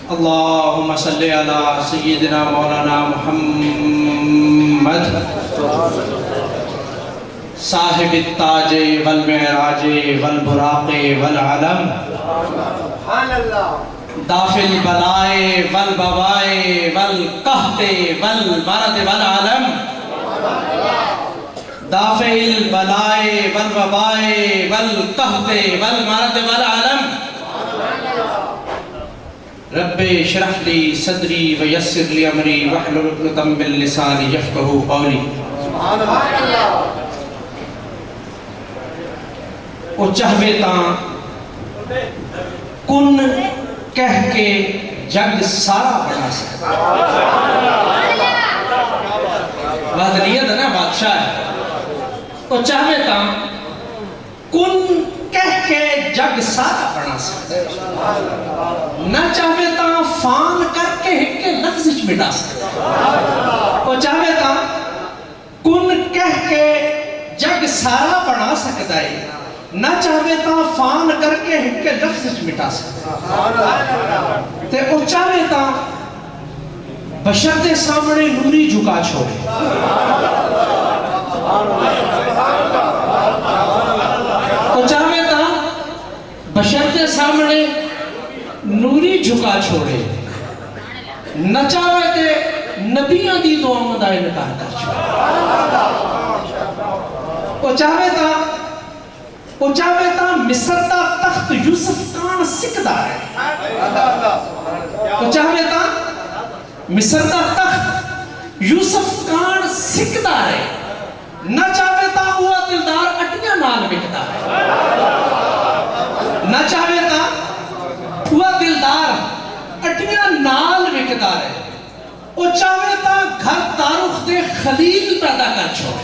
अल्लाहुम्मा सल्ली अला सय्यिदिना मौलाना मुहम्मद साहिब ताजे वल मेराजे वल बुराक़े वल अलम दाफिल बलाए वल बवाए वल कहते वल मरद वल आलम दाफिल बलाए वल वबाए वल कहते वल मरद वल आलम रब्बे शरह ली सदरी व यस्सिर ली अमरी वहलुल उक़दम मिन लिसानी यफ़क़हू क़ौली। ओ चाहवे तां कुन कह के जग सारा बना सकता। वादनियत है ना, बादशाह है। ओ चाहवे तां कुन कह के जग सारा बना सकता, न चाहवे तां फान करके एक लफ्ज़ च मिटा सकता। ओ चाहवे तां कुन कह के जग सारा बना सकता है, न चाहवे तां फान करके एक लफ्ज़ च मिटा सकता। ते ओ चाहवे तां बशर के सामने नूरी झुका छोड़े। ओ चाहवे तां बशर के सामने नूरी झुका छोड़े, न चाहे ते नबियां दी दुआओं दा इनकार कर छोड़े। ओ चाहवे तां मिस्र दा तख्त यूसुफ कान सिकदा है। ओ चाहवे तां मिस्र दा तख्त यूसुफ कान सिकदा है, न चाहवे तां हुआ दिलदार अटियां नाल विकदा है। न चाहवे तां हुआ दिलदार अटियां नाल विकदा है। ओ चाहवे तां घर तारुख दे खलील पैदा कर छोड़े।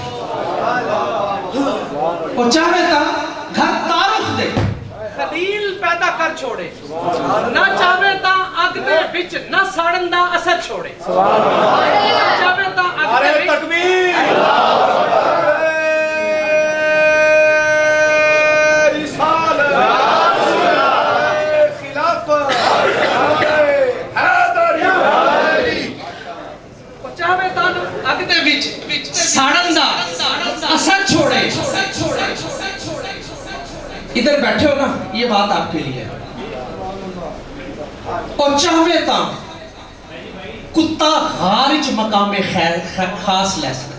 ओ चाहवे तां घर तारुख दे खलील पैदा कर छोड़े, ना चाहवे तां अग दे विच ना साड़न दा असर छोड़े। ना चाहवे तां अग दे विच तकबीर असर छोड़े। इधर बैठे हो ना, ये बात आपके लिए। और चाहवे तां कुत्ता गारिच मकामे खास ले सकता।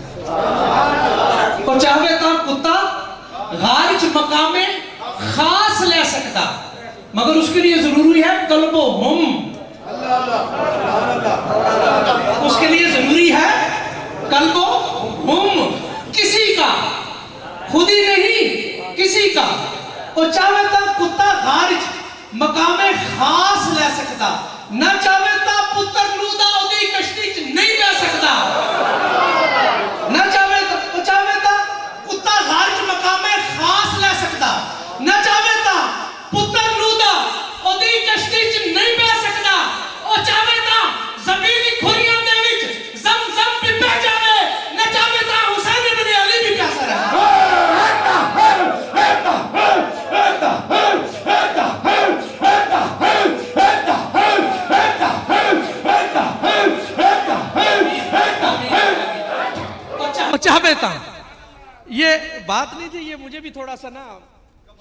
और चाहवे तां कुत्ता गारिच मकामे खास ले सकता, मगर उसके लिए जरूरी है कल्बो हम। उसके लिए जरूरी है कल्बो हम, किसी का, खुद ही नहीं किसी का। और चाहे तो कुत्ता गारिच मकामे खास ले सकता, न चाहे तो पुत्र नूदा उदी कश्ती च नहीं बह सकता। न चाहे तो कुत्ता गारिच मकामे खास ले सकता, न चाहे तो पुत्र नूदा उदी कश्ती च नहीं बह सकता। और चाहे तो जमीनी खुरियां दे विच ज़म-ज़म पे बह जावे, न चाहे तो हुसैन इब्न अली भी प्यासा रहे। चाहवे तां ये बात नहीं थी, ये मुझे भी थोड़ा सा ना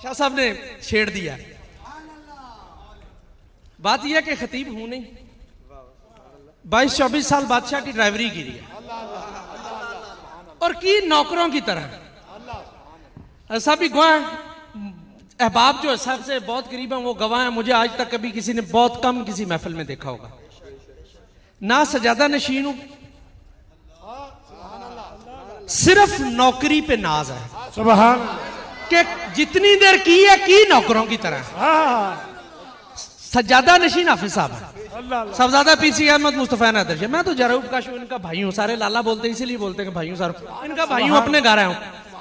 शाह साहब ने छेड़ दिया। बात यह कि खतीब हूं नहीं, 22-24 साल बादशाह की ड्राइवरी की है और की नौकरों की तरह। ऐसा भी गवाह अहबाब जो साहब से बहुत करीब है, वो गवाह है। मुझे आज तक कभी किसी ने बहुत कम किसी महफिल में देखा होगा, ना सजादा नशीन हूं, सिर्फ नौकरी पे नाज है। सुभान के जितनी देर की है की नौकरों की तरह। सज्जादा नशीन हाफिज साहब है, सबजादा पीसी अहमद मुस्तफा नादर। मैं तो जरूब का शो इनका भाई हूँ, सारे लाला बोलते हैं इसीलिए बोलते हैं भाई हूँ सर, इनका भाई हूँ, अपने घर आया हूँ।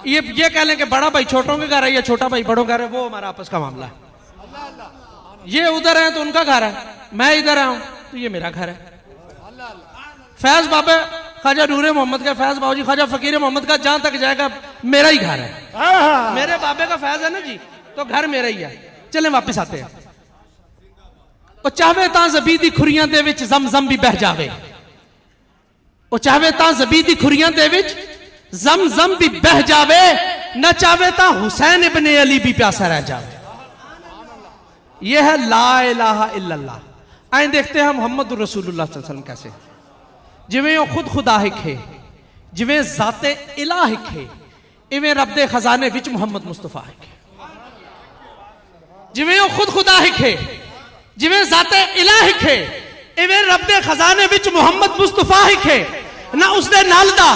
ये कह लें कि बड़ा भाई छोटों के घर है या छोटा भाई बड़ों घर है, वो हमारा आपस का मामला है। ये उधर है तो उनका घर है, मैं इधर आया हूँ तो ये मेरा घर है। फैज बाबा ख्वाजा नूरे मोहम्मद का, फैज बाबूजी ख्वाजा फकीर मोहम्मद का, जहां तक जाएगा मेरा ही घर है। मेरे बाबे का फैज है ना जी, तो घर मेरा ही है। चलें वापस आते हैं। ਉਹ ਚਾਹਵੇ ਤਾਂ ਜ਼ਬੀ ਦੀ ਖੁਰੀਆਂ ਦੇ ਵਿੱਚ ਜ਼ਮਜ਼ਮ ਵੀ ਬਹਿ ਜਾਵੇ ਉਹ ਚਾਹਵੇ ਤਾਂ ਜ਼ਬੀ ਦੀ ਖੁਰੀਆਂ ਦੇ ਵਿੱਚ ਜ਼ਮਜ਼ਮ भी बह जावे न चाहे तो हुसैन इब्ने अली भी प्यासा रह जावे यह है ला इलाहा इल्लल्लाह। आए देखते हैं मोहम्मद रसूलुल्लाह सल्लल्लाहु अलैहि वसल्लम कैसे जिवें वो खुद खुदा हिखे जिवें जाते इलाह हिखे इवें रब दे खजाने विच मोहम्मद मुस्तफा हिखे जिवें वो खुद खुदा हिखे जिवें जाते इलाह हिखे इवें रब दे खजाने विच मोहम्मद मुस्तफा हिखे ना उसदे नाल दा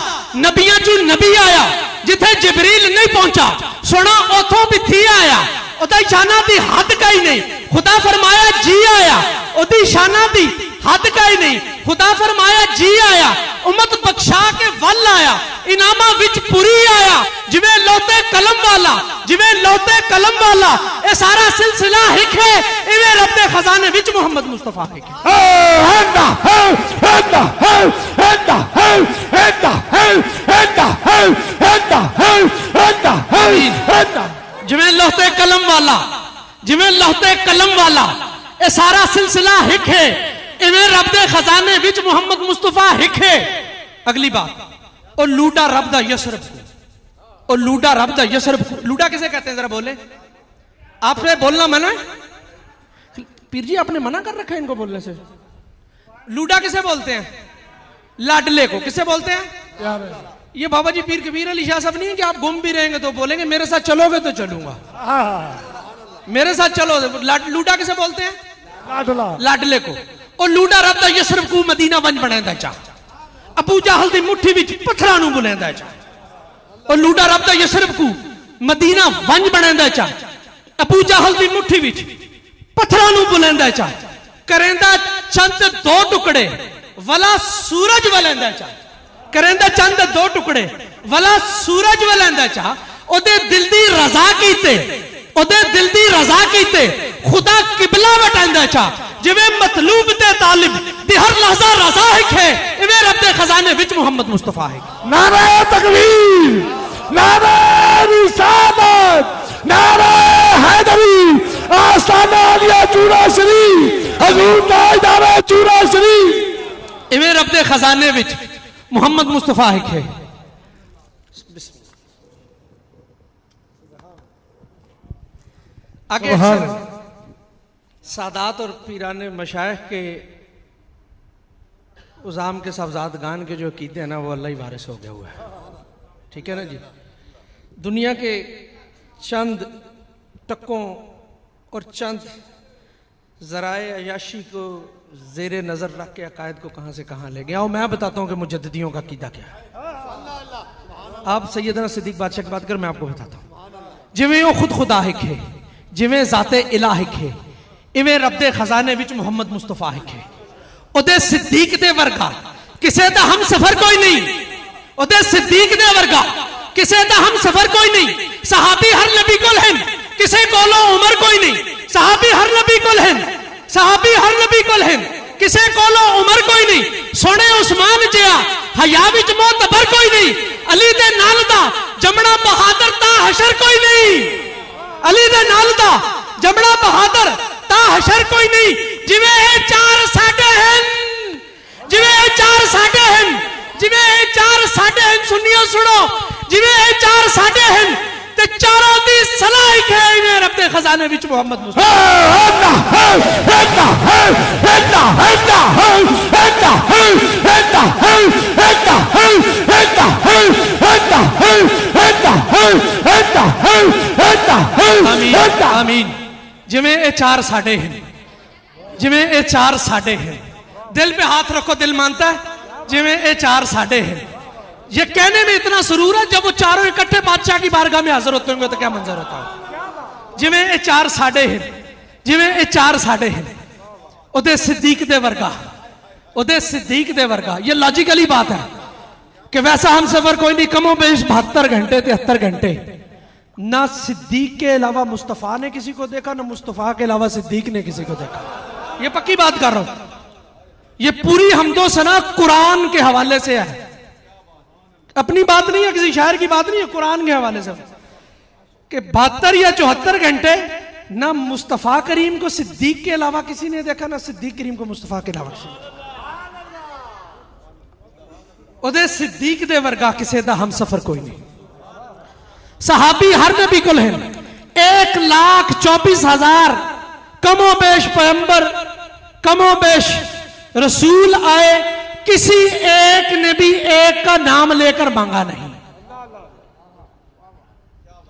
नबियां चू नबी आया जिथे जिबरील नहीं पहुंचा सुना उथों भी थी आया ओदा शाना दी हद कई नहीं खुदा फरमाया जी आया ओदी शाना दी हद कई नहीं खुदा फरमाया जी आया उम्मत बख्शा के वल आया इनामा विच पूरी आया जिवें लौते कलम वाला जिवें लौते कलम वाला ये सारा सिलसिला हिक है इवें रब दे खजाने विच मोहम्मद मुस्तफा हिक जिवें लौते कलम वाला जिवें लौते कलम वाला ये सारा सिलसिला हिक है इवें रब दे खजाने विच मोहम्मद मुस्तफा हिक है। अगली बात और लूडा रब दा यसरब और लूडा रब दा यसरब लूडा किसे कहते हैं जरा बोले आपने बोलना मना पीर जी आपने मना कर रखा है इनको बोलने से लूडा किसे बोलते हैं लाडले को किसे बोलते हैं ये बाबा जी पीर कबीर अली शाह साहब नहीं है कि आप गुम भी रहेंगे तो बोलेंगे मेरे साथ चलोगे तो चलूंगा मेरे साथ चलो लूडा किसे बोलते हैं लाडले को और लूडा रब दा यसरब को मदीना वंज बनांदा चा अबू जहल दी मुट्ठी विच पत्थरां नूं बुलंदा चा और लूडा रब दा यसरब को मदीना वंज बनांदा चा अबू जहल दी मुट्ठी विच पत्थरां नूं बुलंदा चा करेंदा चंद दो टुकड़े वला सूरज वलंदा चा करेंदा चंद दो टुकड़े वला सूरज वलंदा चा ओदे दिल दी रजा कीते ओदे दिल दी रजा कीते खुदा किबला वटांदा चा जिवें मतलूब ते तालिब दी हर लहजा रजा है इवें रब दे खजाने विच मोहम्मद मुस्तफा है। नारे तकबीर नारे रिसालत नारे हैदरी आस्ताना आलिया चूड़ा शरीफ हजूर ताजदार चूड़ा शरीफ इवें रब दे खजाने विच मोहम्मद मुस्तफा है। आगे सादात और पीराने मशाइख के उजाम के साहबजादगान के जो अकीदे हैं ना वो अल्लाह ही वारिस हो गया हुआ है ठीक है ना जी। दुनिया के चंद टक्कों और चंद ज़राए अयाशी को ज़ेरे नज़र रख के अकायद को कहाँ से कहाँ ले गया और मैं बताता हूँ कि मुजद्दिदियों का अकीदा क्या है। आप सैयदना सिद्दीक बादशाह की बात कर मैं आपको बताता हूँ जिवें वो खुद खुदा हिक है जिवें जाते इलाह हिक है इवें रब दे खजाने विच मोहम्मद मुस्तफा हिक है ओदे सिद्दीक दे वर्गा किसे दा हम सफर कोई नहीं ओदे सिद्दीक दे वर्गा किसे दा हम सफर कोई नहीं सहाबी हर नबी कोल हैं किसे कोलो उमर कोई नहीं सहाबी हर नबी कोल हैं सहाबी हर नबी कोल हैं किसे कोलो उमर कोई नहीं सोने उस्मान जिया हया विच मोतबर कोई नहीं अली दे नाल दा जमना बहादुर ता हशर कोई नहीं अली दे नाल दा जमना बहादुर ता हशर कोई नहीं जिवें ये चार साडे हैं जिवें ये चार साडे हैं जिवें ये चार साडे हैं सुनियो सुनो जिवें ये चार साडे हैं ते चारों दी सलाह है इवें रब दे खजाने विच मोहम्मद मुस्तफा आमीन जिवें ये चार साडे हैं जिवें ये चार साडे हैं दिल पे हाथ रखो दिल मानता है जिवें ये चार साडे हैं ये कहने में इतना सुरूर है जब वो चारों इकट्ठे बादशाह की बारगाह में हाजिर होते होंगे तो क्या मंजर होता है। जिवें ये चार साडे हैं जिवें ये चार साडे हैं ओदे सिद्दीक दे वर्गा ओदे सिद्दीक दे वर्गा ये लॉजिकली बात है कि वैसा हम सफर कोई नहीं कमो बेश 72 घंटे 73 घंटे ना सिद्दीक के अलावा मुस्तफा ने किसी को देखा ना मुस्तफा के अलावा सिद्दीक ने किसी को देखा। ये पक्की बात कर रहा हूं ये पूरी हमदो सना कुरान के हवाले से है अपनी बात नहीं है किसी शायर की बात नहीं है कुरान के हवाले से कि 72 या 74 घंटे ना मुस्तफ़ा करीम को सिद्दीक के अलावा किसी ने देखा, ना सिद्दीक करीम को मुस्तफ़ा के अलावा किसी ने। ਉਹਦੇ सिद्दीक दे वर्गा किसी दा हम सफर कोई नहीं। सहाबी हर नबी को हैं 1,24,000 कमोबेश पैगंबर कमोबेश रसूल आए, किसी एक ने भी एक का नाम लेकर मांगा नहीं।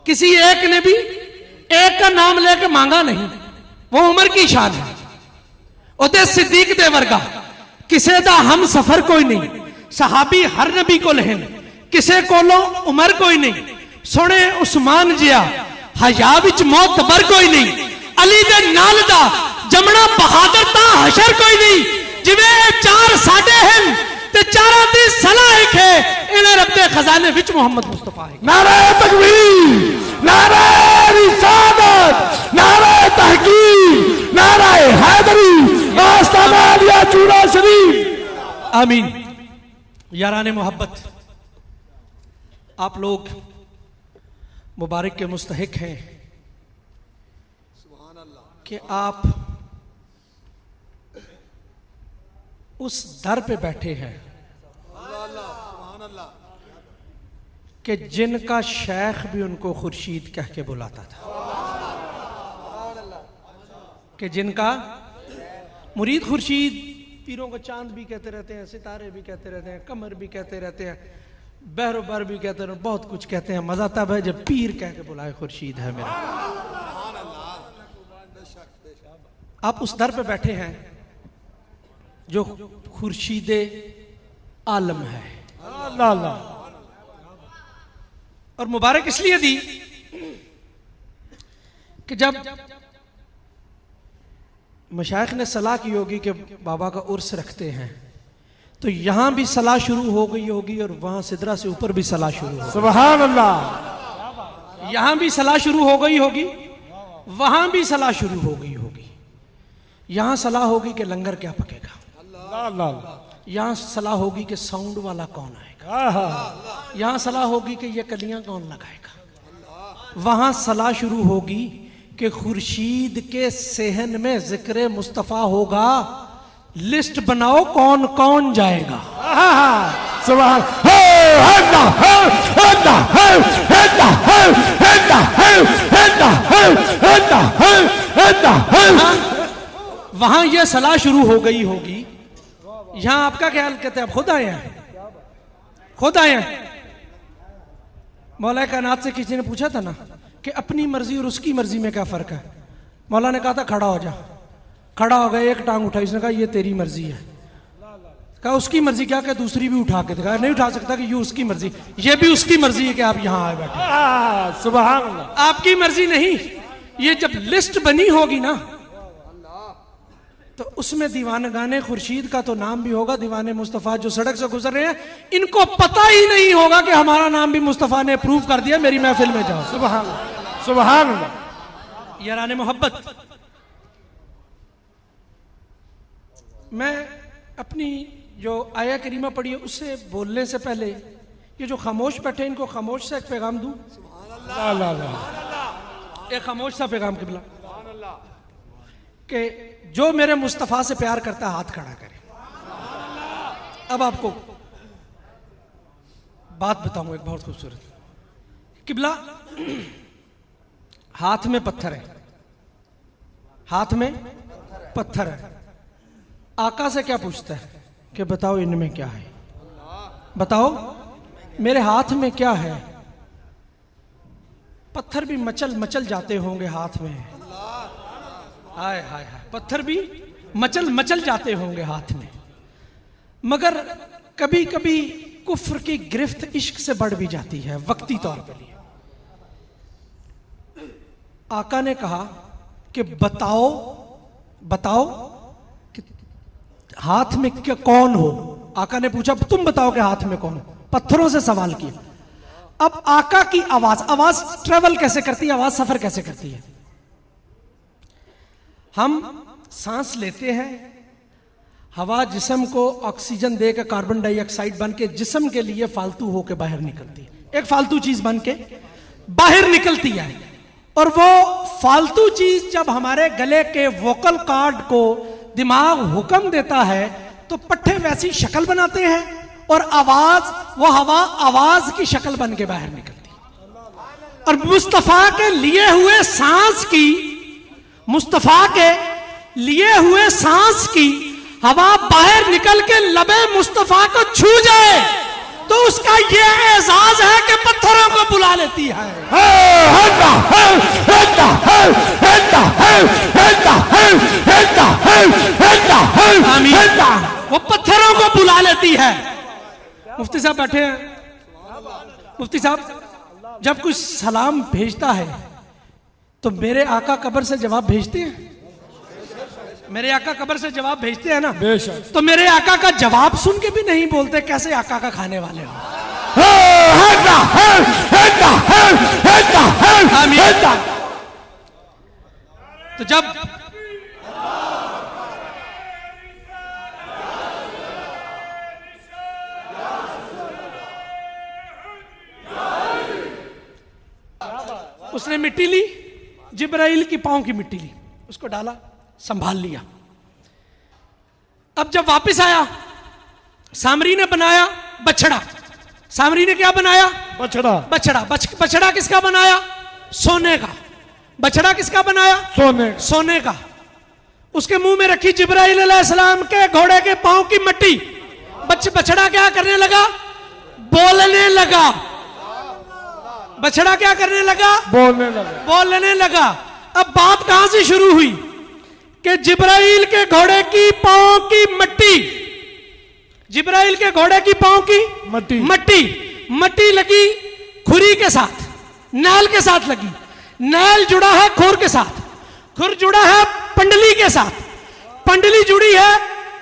किसी एक ने भी एक का नाम लेकर मांगा नहीं। वो उमर की शान है। उदे सिद्दीक दे वर्गा किसे दा हम सफर कोई नहीं। सहाबी हर नबी को लहन किसे कोलो उमर कोई नहीं। सुने उस्मान जिया हया विच मोतबर कोई नहीं। अली दे नाल दा जमना बहादुर ता हशर कोई नहीं। जिवें चार साडे हैं ते चारां दी सलाह एक है। इन्हें रब दे खजाने विच मोहम्मद मुस्तफा है। नारे तकबीर, नारे रिसालत, नारे तहकीक, नारे हैदरी, आस्ताना आलिया चूड़ा शरीफ। आमीन। याराने मोहब्बत, आप लोग मुबारक के मुस्तहिक हैं कि आप उस दर पे बैठे हैं कि जिनका शेख भी उनको खुर्शीद कह के बुलाता था, कि जिनका मुरीद खुर्शीद, पीरों को चांद भी कहते रहते हैं, सितारे भी कहते रहते हैं, कमर भी कहते रहते हैं, बहरोबर भी कहते हैं, बहुत कुछ कहते हैं। मजा तब है जब पीर कह के बुलाए खुर्शीद है मेरा। आप उस दर पे बैठे हैं जो खुर्शीद आलम है। अल्लाह अल्लाह। और मुबारक इसलिए दी कि जब मशाइख ने सलाह की होगी कि बाबा का उर्स रखते हैं, तो यहां भी सलाह शुरू हो गई होगी और वहां सिदरा से ऊपर भी सलाह शुरू होगी। सुभान अल्लाह। यहां भी सलाह शुरू हो गई होगी, वहां भी सलाह शुरू हो गई होगी। यहां सलाह होगी कि लंगर क्या पकेगा, यहां सलाह होगी कि साउंड वाला कौन आएगा, यहां सलाह होगी कि ये कलियां कौन लगाएगा। वहां सलाह शुरू होगी कि खुर्शीद के सेहन में जिक्र मुस्तफा होगा, लिस्ट बनाओ कौन कौन जाएगा। सुभान वहां यह सलाह शुरू हो गई होगी। यहां आपका ख्याल कहते हैं, आप खुद आए हैं, खुद आए हैं। मौला कायनात से किसी ने पूछा था ना कि अपनी मर्जी और उसकी मर्जी में क्या फर्क है। मौला ने कहा था खड़ा हो जा, खड़ा हो गया, एक टांग उठाई, उसने कहा ये तेरी मर्जी है। कहा उसकी मर्जी क्या, कि दूसरी भी उठा के दिखा, नहीं उठा सकता कि ये उसकी मर्जी, ये भी उसकी मर्जी है कि आप यहां आए बैठे। सुभान अल्लाह। आपकी मर्जी नहीं। ये जब लिस्ट बनी होगी ना, तो उसमें दीवानगाने खुर्शीद का तो नाम भी होगा। दीवाने मुस्तफ़ा जो सड़क से गुजर रहे हैं, इनको पता ही नहीं होगा कि हमारा नाम भी मुस्तफ़ा ने अप्रूव कर दिया, मेरी महफिल में जाओ। सुभान सुभान अल्लाह। याराने मोहब्बत, मैं अपनी जो आया करीमा पढ़ी है उससे बोलने से पहले ये जो खामोश बैठे इनको खामोश सा एक पैगाम दूं। एक खामोश सा पैगाम किबला कि जो मेरे मुस्तफ़ा से प्यार करता है हाथ खड़ा करे। अब आपको बात बताऊं एक बहुत खूबसूरत। किबला, हाथ में पत्थर है, हाथ में पत्थर है। आका से क्या पूछता है कि बताओ इनमें क्या है, बताओ मेरे हाथ में क्या है। पत्थर भी मचल मचल जाते होंगे हाथ में, हाय हाय हाय, पत्थर भी मचल मचल जाते होंगे हाथ में, मगर कभी कभी कुफ्र की गिरफ्त इश्क से बढ़ भी जाती है वक्ती तौर पे लिए। आका ने कहा कि बताओ बताओ कि हाथ में क्या कौन हो। आका ने पूछा तुम बताओ कि हाथ में कौन हो, पत्थरों से सवाल किया। अब आका की आवाज, आवाज ट्रेवल कैसे करती है, आवाज सफर कैसे करती है। हम सांस लेते हैं, हवा जिस्म को ऑक्सीजन देकर कार्बन डाइऑक्साइड बन के जिस्म के लिए फालतू होकर बाहर निकलती है, एक फालतू चीज बन के बाहर निकलती है। और वो फालतू चीज जब हमारे गले के वोकल कॉर्ड को दिमाग हुक्म देता है तो पट्टे वैसी शक्ल बनाते हैं और आवाज, वो हवा आवाज की शक्ल बन के बाहर निकलती है। और मुस्तफा के लिए हुए सांस की, मुस्तफा के लिए हुए सांस की हवा बाहर निकल के लबे मुस्तफा को छू जाए तो उसका ये एजाज है कि पत्थरों को बुला लेती है। वो पत्थरों को बुला लेती है। मुफ्ती साहब बैठे हैं। मुफ्ती साहब जब कुछ सलाम भेजता है तो मेरे आका कब्र से जवाब भेजते हैं। मेरे आका कब्र से जवाब भेजते हैं ना, तो मेरे आका का जवाब सुन के भी नहीं बोलते कैसे आका का खाने वाले हो। तो जब उसने मिट्टी ली, जिब्राइल की पांव की मिट्टी ली, उसको डाला, संभाल लिया। अब जब वापस आया, सामरी ने बनाया बछड़ा। सामरी ने क्या बनाया? बछड़ा। बछड़ा। बछड़ा किसका बनाया? सोने का। बछड़ा किसका बनाया? सोने का। उसके मुंह में रखी जिब्राइल अलैहिस्सलाम के घोड़े के पांव की मिट्टी। बछड़ा क्या करने लगा? बोलने लगा। बछड़ा क्या करने लगा? बोलने लगा। अब बात कहां से शुरू हुई कि जिब्राइल के घोड़े की पांव की मिट्टी, जिब्राइल के घोड़े की पांव की मट्टी लगी खुरी के साथ, नाल के साथ लगी। नाल जुड़ा है खुर के साथ, खुर जुड़ा है पंडली के साथ, पंडली जुड़ी है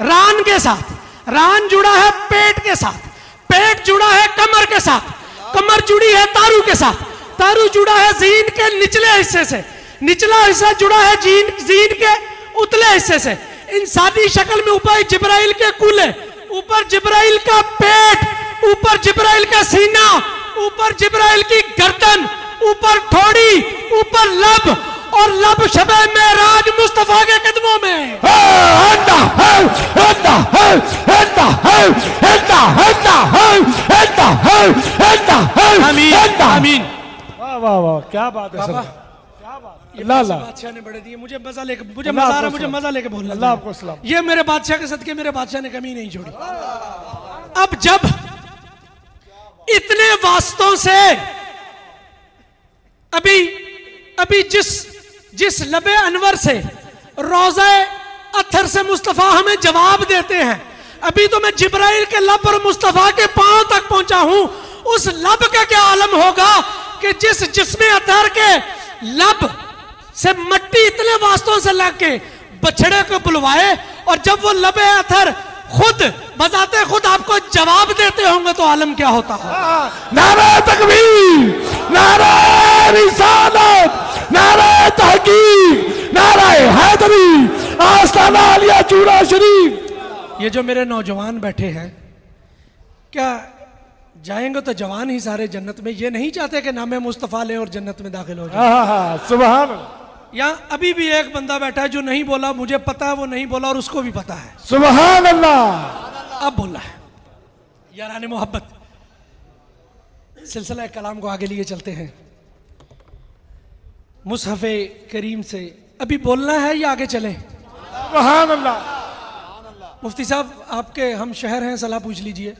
रान के साथ, रान जुड़ा है पेट के साथ, पेट जुड़ा है कमर के साथ, कमर जुड़ी है तारू के साथ, तारू जुड़ा है जीन के निचले हिस्से से, निचला हिस्सा जुड़ा है जीन के उतले हिस्से से। इंसानी शक्ल में ऊपर जिब्राइल के कूल्हे, ऊपर जिब्राइल का पेट, ऊपर जिब्राइल का सीना, ऊपर जिब्राइल की गर्दन, ऊपर ठोड़ी, ऊपर लब, और लब शबे मेराज मुस्तफा के कदमों में। आमीन। वाह वाह वाह, क्या बात है सर। ये बादशाह ने बड़े दिए, मुझे मजा लेके, मुझे मजा आ रहा, मुझे मजा लेके बोलना। अल्लाह आपको सलाम। ये मेरे बादशाह के सदके मेरे बादशाह ने कमी नहीं छोड़ी। अब जब इतने वास्तों से अभी जिस लबे अनवर से, रोज़े अत्थर से मुस्तफा हमें जवाब देते हैं, अभी तो मैं जिब्राइल के लब और मुस्तफा के पांव तक पहुंचा हूं। उस लब का क्या आलम होगा कि जिसमें अत्थर के लब से मट्टी इतने वास्तों से लग के बछड़े को बुलवाए, और जब वो लबे अत्थर खुद बजाते खुद आपको जवाब देते होंगे तो आलम क्या होता है। नारे तकबीर, नारे रिसालत, नारे तहकीक, नारे हैदरी, आस्ताना आलिया चूड़ा शरीफ। ये जो मेरे नौजवान बैठे हैं, क्या जाएंगे तो जवान ही सारे जन्नत में? ये नहीं चाहते कि नामे मुस्तफा ले और जन्नत में दाखिल हो जाए। सुभान। यहाँ अभी भी एक बंदा बैठा है जो नहीं बोला, मुझे पता है वो नहीं बोला और उसको भी पता है। सुभान अल्लाह। अब बोला है। याराने मोहब्बत, सिलसिला कलाम को आगे लिए चलते हैं। मुसहफ़े करीम से अभी बोलना है या आगे चलें? सुभान अल्लाह। मुफ्ती साहब आपके हम शहर हैं, सलाह पूछ लीजिए।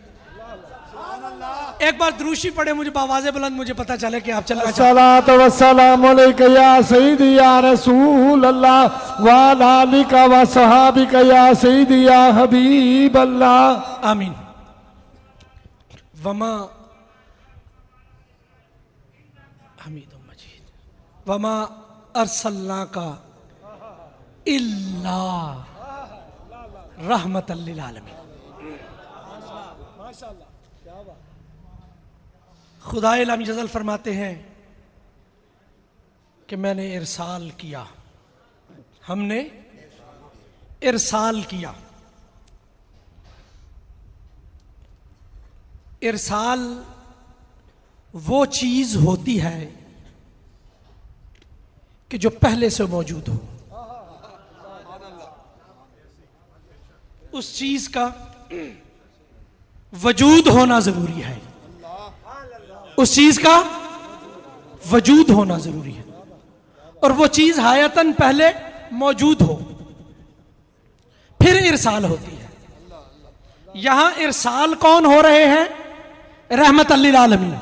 एक बार दुरूशी पढ़े, मुझे आवाज़े बुलंद, मुझे पता चले कि आप चलना चाहते हैं। अस्सलातु वस्सलामु अलैका या सय्यदी या रसूल अल्लाह व अला आलिका व सहाबिका या सय्यदी या हबीब अल्लाह। आमीन। वमा हमीदुम मजीद वमा अरसलनाका इल्ला रहमतल लिल आलमीन। खुदा लामी जज़ल फरमाते हैं कि मैंने इरसाल किया, हमने इरसाल किया। इरसाल वो चीज होती है कि जो पहले से मौजूद हो, उस चीज का वजूद होना जरूरी है, उस चीज का वजूद होना जरूरी है, और वो चीज हायतन पहले मौजूद हो, फिर इरसाल होती है। यहां इरसाल कौन हो रहे हैं? रहमत लिल आलमीन।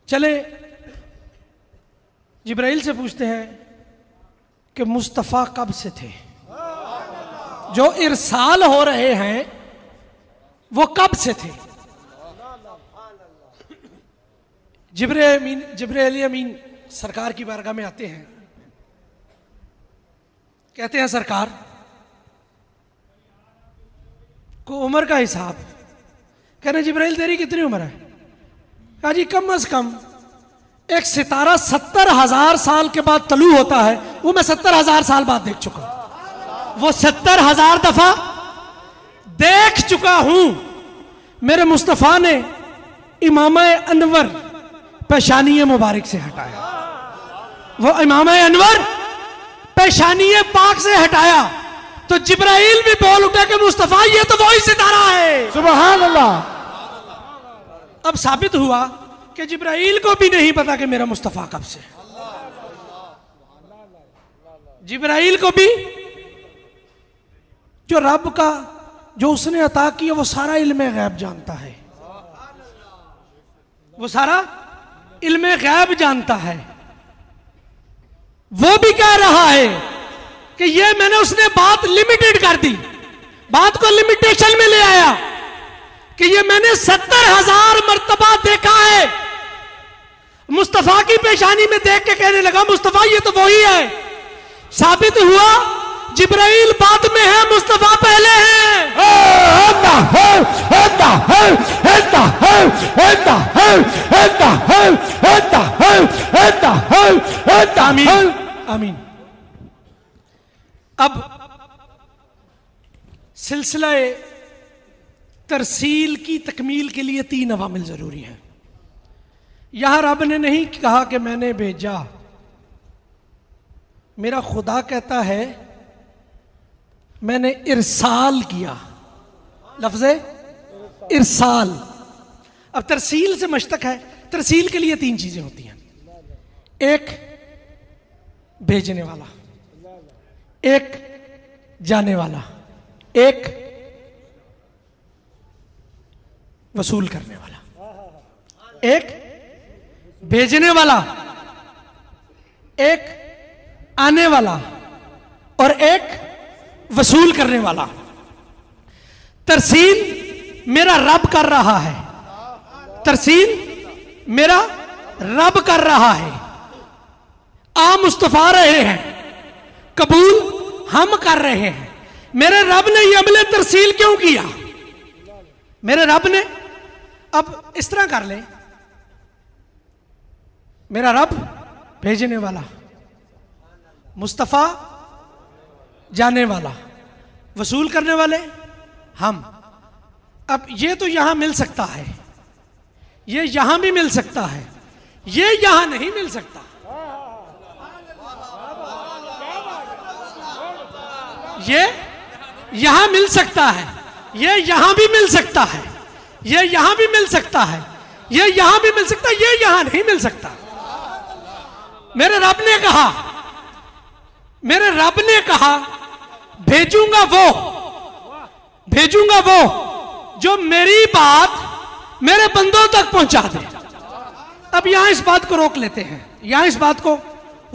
चले जिब्राइल से पूछते हैं कि मुस्तफ़ा कब से थे? जो इरसाल हो रहे हैं वो कब से थे? जिब्राइल अमीन सरकार की बारगाह में आते हैं, कहते हैं सरकार को उम्र का हिसाब। कह रहे जिब्राइल तेरी कितनी उम्र है? कहा जी कम अज कम एक सितारा 70,000 साल के बाद तलू होता है, वो मैं 70,000 साल बाद देख चुका हूं, वो 70,000 दफा देख चुका हूं। मेरे मुस्तफा ने इमाम अनवर पेशानी मुबारक से हटाया, वो इमाम अनवर पेशानी पाक से हटाया, तो जिब्राइल भी बोल उठा कि मुस्तफा ये तो वही सितारा है। सुभान अल्लाह। अब साबित हुआ कि जिब्राइल को भी नहीं पता कि मेरा मुस्तफा कब से। जिब्राइल को भी जो रब का जो उसने अता किया वो सारा इल्म गैब जानता है, वो सारा इल्म गैब जानता है। वो भी कह रहा है कि ये मैंने उसने बात लिमिटेड कर दी, बात को लिमिटेशन में ले आया कि ये मैंने 70,000 मर्तबा देखा है। मुस्तफा की पेशानी में देख के कहने लगा मुस्तफा ये तो वही है। साबित हुआ जिब्राइल बाद में है, मुस्तफा पहले है। आमीन आमीन। अब सिलसिला तरसील की तकमील के लिए 3 अवामिल जरूरी है। यहां रब ने नहीं कहा कि मैंने भेजा, मेरा खुदा कहता है मैंने इरसाल किया, लफ्ज़ इरसाल। अब तरसील से मश्तक है। तरसील के लिए 3 चीजें होती हैं, एक भेजने वाला, एक जाने वाला, एक वसूल करने वाला। एक भेजने वाला, एक आने वाला और एक वसूल करने वाला। तरसील मेरा रब कर रहा है, तरसील मेरा रब कर रहा है। आ मुस्तफा रहे हैं, कबूल हम कर रहे हैं। मेरे रब ने यह अमले तरसील क्यों किया? मेरे रब ने, अब इस तरह कर ले, मेरा रब भेजने वाला, मुस्तफा जाने वाला, वसूल करने वाले हम। अब ये तो यहां मिल सकता है, ये यहां भी मिल सकता है, ये यहां नहीं मिल सकता। ये यहां मिल सकता है, ये यहां भी मिल सकता है, ये यहां भी मिल सकता है, ये यहां भी मिल सकता है, ये यहां नहीं मिल सकता। मेरे रब ने कहा, मेरे रब ने कहा भेजूंगा वो जो मेरी बात मेरे बंदों तक पहुंचा दे। अब यहां इस बात को रोक लेते हैं, यहां इस बात को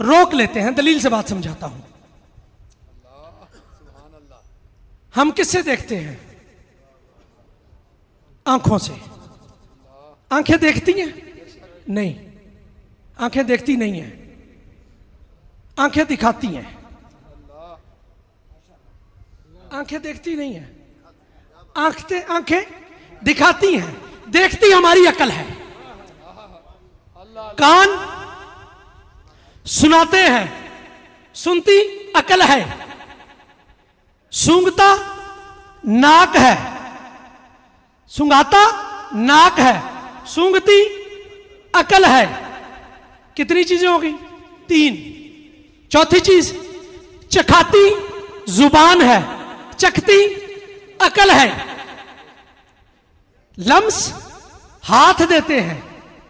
रोक लेते हैं, दलील से बात समझाता हूं। हम किससे देखते हैं? आंखों से। आंखें देखती हैं? नहीं, आंखें देखती नहीं हैं, आंखें दिखाती हैं। आंखें देखती नहीं है, आंखें दिखाती हैं, देखती हमारी अकल है। कान सुनाते हैं, सुनती अकल है। सूंघता नाक है, सुंघाता नाक है, सूंघती अकल है। कितनी चीजें हो गई? 3। चौथी चीज, चखाती जुबान है, चखती अकल है। लम्स हाथ देते हैं,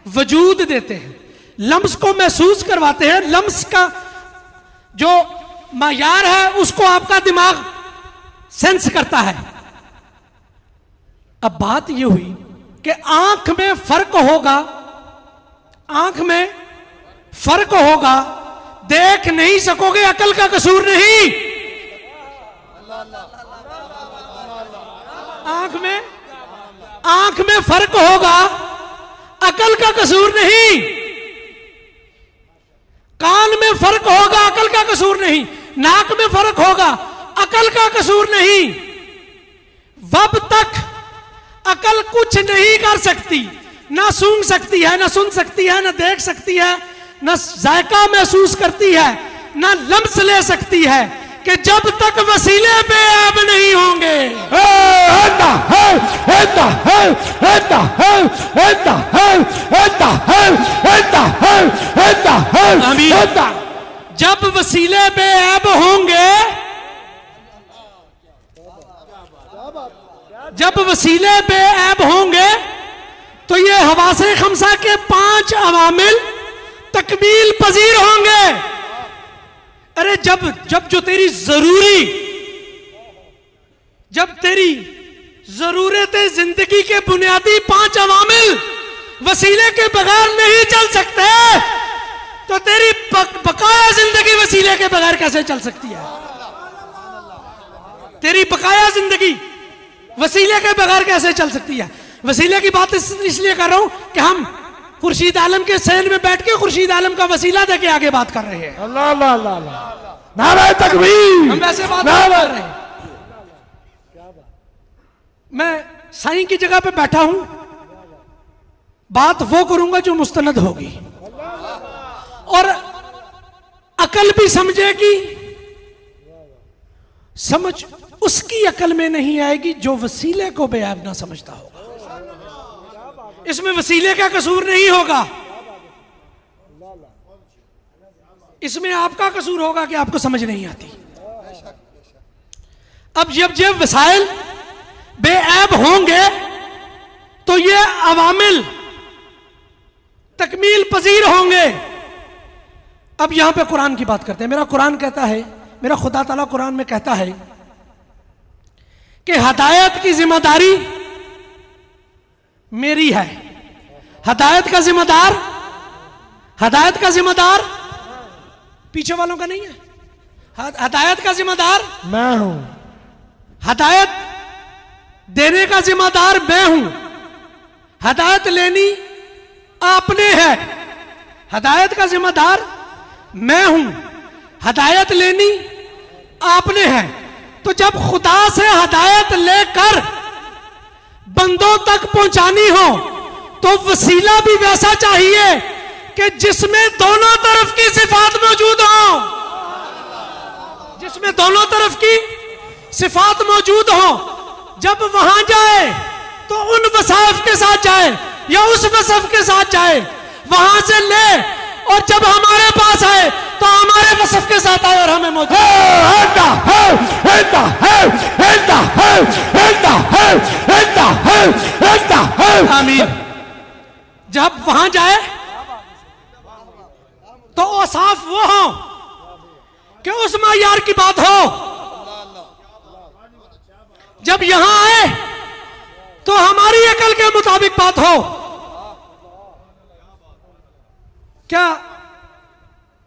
वजूद देते हैं, लम्स को महसूस करवाते हैं। लम्स का जो मायार है उसको आपका दिमाग सेंस करता है। अब बात यह हुई कि आंख में फर्क होगा, आंख में फर्क होगा, देख नहीं सकोगे, अकल का कसूर नहीं। आंख में फर्क होगा, अकल का कसूर नहीं। कान में फर्क होगा, अकल का कसूर नहीं। नाक में फर्क होगा, अकल का कसूर नहीं। वब तक अकल कुछ नहीं कर सकती, ना सूंघ सकती है, ना सुन सकती है, ना देख सकती है, ना जायका महसूस करती है, ना लम्स ले सकती है, कि जब तक वसीले बेऐब नहीं होंगे। जब वसीले बेऐब होंगे, जब वसीले बेऐब होंगे तो ये हवासे खमसा के 5 अवामिल तकमील पजीर होंगे। अरे जब जो तेरी जरूरत जिंदगी के बुनियादी 5 अवामिल वसीले के बगैर नहीं चल सकते, तो तेरी बकाया जिंदगी वसीले के बगैर कैसे चल सकती है? तेरी बकाया जिंदगी वसीले के बगैर कैसे चल सकती है? वसीले की बात इसलिए कर रहा हूं कि हम खुर्शीद आलम के सहन में बैठ के खुर्शीद आलम का वसीला देके आगे बात कर रहे हैं। अल्लाह अल्लाह अल्लाह, नारे तकबीर। हम वैसे बात कर रहे हैं। मैं साईं की जगह पे बैठा हूं, बात वो करूंगा जो मुस्तनद होगी और अकल भी समझेगी। समझ उसकी अकल में नहीं आएगी जो वसीले को बेऐब ना समझता होगा। इसमें वसीले का कसूर नहीं होगा, इसमें आपका कसूर होगा कि आपको समझ नहीं आती। अब जब वसाइल बेऐब होंगे तो ये अवामिल तकमील पजीर होंगे। अब यहां पे कुरान की बात करते हैं। मेरा कुरान कहता है, मेरा खुदा ताला कुरान में कहता है कि हदायत की जिम्मेदारी मेरी है। हदायत का जिम्मेदार पीछे वालों का नहीं है। हदायत का जिम्मेदार मैं हूं, हदायत देने का जिम्मेदार मैं हूं, हदायत लेनी आपने है। हदायत का जिम्मेदार मैं हूं, हदायत लेनी आपने है। तो जब खुदा से हदायत लेकर बंदों तक पहुंचानी हो तो वसीला भी वैसा चाहिए कि जिसमें दोनों तरफ की सिफात मौजूद हो, जिसमें दोनों तरफ की सिफात मौजूद हो। जब वहां जाए तो उन वसाफ के साथ जाए या उस वसफ के साथ जाए, वहां से ले, और जब हमारे पास आए तो हमारे वसफ के साथ आए और हमें मौजूद। आमीन। जब वहां जाए तो औसाफ वो हो कि उस मायार की बात हो। जब यहां आए तो हमारी अकल के मुताबिक बात हो। क्या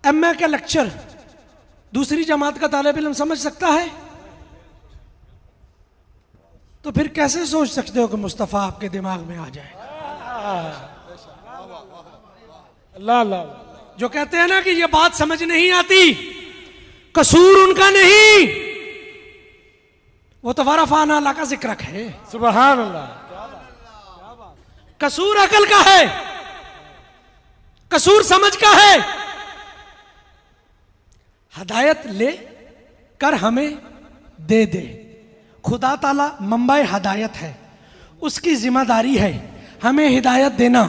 एमए का लेक्चर दूसरी जमात का तालिब इल्म समझ सकता है? तो फिर कैसे सोच सकते हो कि मुस्तफा आपके दिमाग में आ जाए? अल्लाह अल्लाह। जो कहते हैं ना कि ये बात समझ नहीं आती, कसूर उनका नहीं, वो तो वारफाना अल्लाह का जिक्र है। सुभान अल्लाह। कसूर अकल का है, कसूर समझ का है। हदायत ले कर हमें दे दे। खुदा ताला मंबाए हदायत है, उसकी जिम्मेदारी है हमें हिदायत देना।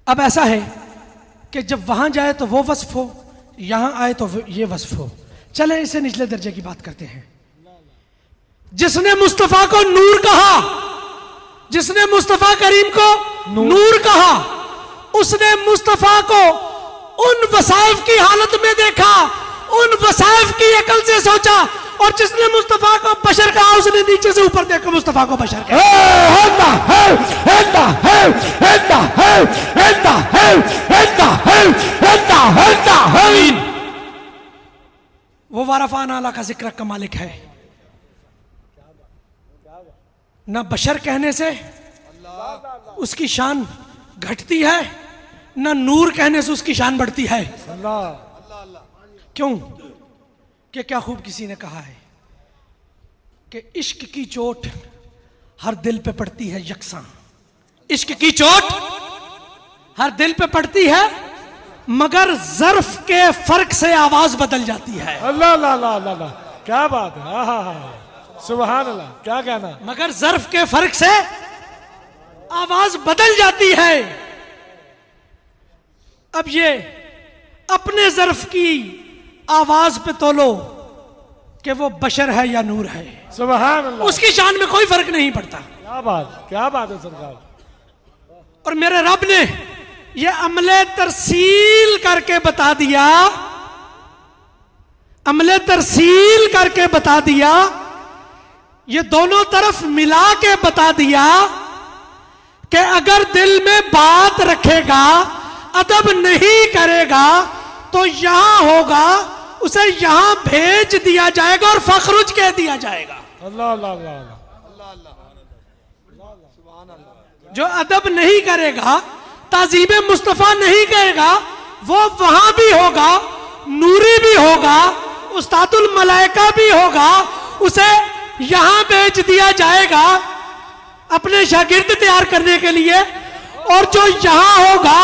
अब ऐसा है कि जब वहां जाए तो वो वस्फ हो, यहां आए तो ये वस्फ हो। चले इसे निचले दर्जे की बात करते हैं। जिसने मुस्तफा को नूर कहा, जिसने मुस्तफा करीम को नूर कहा, उसने मुस्तफा को उन वसाइफ की हालत में देखा, उन वसाइफ की अकल से सोचा। और जिसने मुस्तफा को बशर कहा, उसने नीचे से ऊपर देखकर मुस्तफा को बशर कहा। वो वारफान आला का जिक्र का मालिक है। ना बशर कहने से उसकी शान घटती है, ना नूर कहने से उसकी शान बढ़ती है। क्यों? कि क्या खूब किसी ने कहा है कि इश्क की चोट हर दिल पे पड़ती है यकसां। इश्क की चोट हर दिल पे पड़ती है, मगर ज़र्फ के फर्क से आवाज बदल जाती है। अल्लाह अल्लाह अल्लाह अल्लाह, क्या बात है। हाँ हाँ हाँ, सुभान अल्लाह, क्या कहना। मगर ज़र्फ के फर्क से आवाज बदल जाती है। अब ये अपने ज़र्फ की आवाज पे तोलो कि वो बशर है या नूर है, सुभान अल्लाह, उसकी शान में कोई फर्क नहीं पड़ता। क्या बात है सरकार। और मेरे रब ने ये अमले तरसील करके बता दिया, अमले तरसील करके बता दिया, ये दोनों तरफ मिला के बता दिया कि अगर दिल में बात रखेगा, अदब नहीं करेगा, तो यहां होगा, उसे यहां भेज दिया जाएगा और फखरुज कह दिया जाएगा। अल्लाह अल्लाह अल्लाह। जो अदब नहीं करेगा, ताजीबे मुस्तफा नहीं करेगा, वो वहां भी होगा, नूरी भी होगा, उस्तादुल मलाइका भी होगा, उसे यहां भेज दिया जाएगा अपने शागिर्द तैयार करने के लिए। और जो यहां होगा,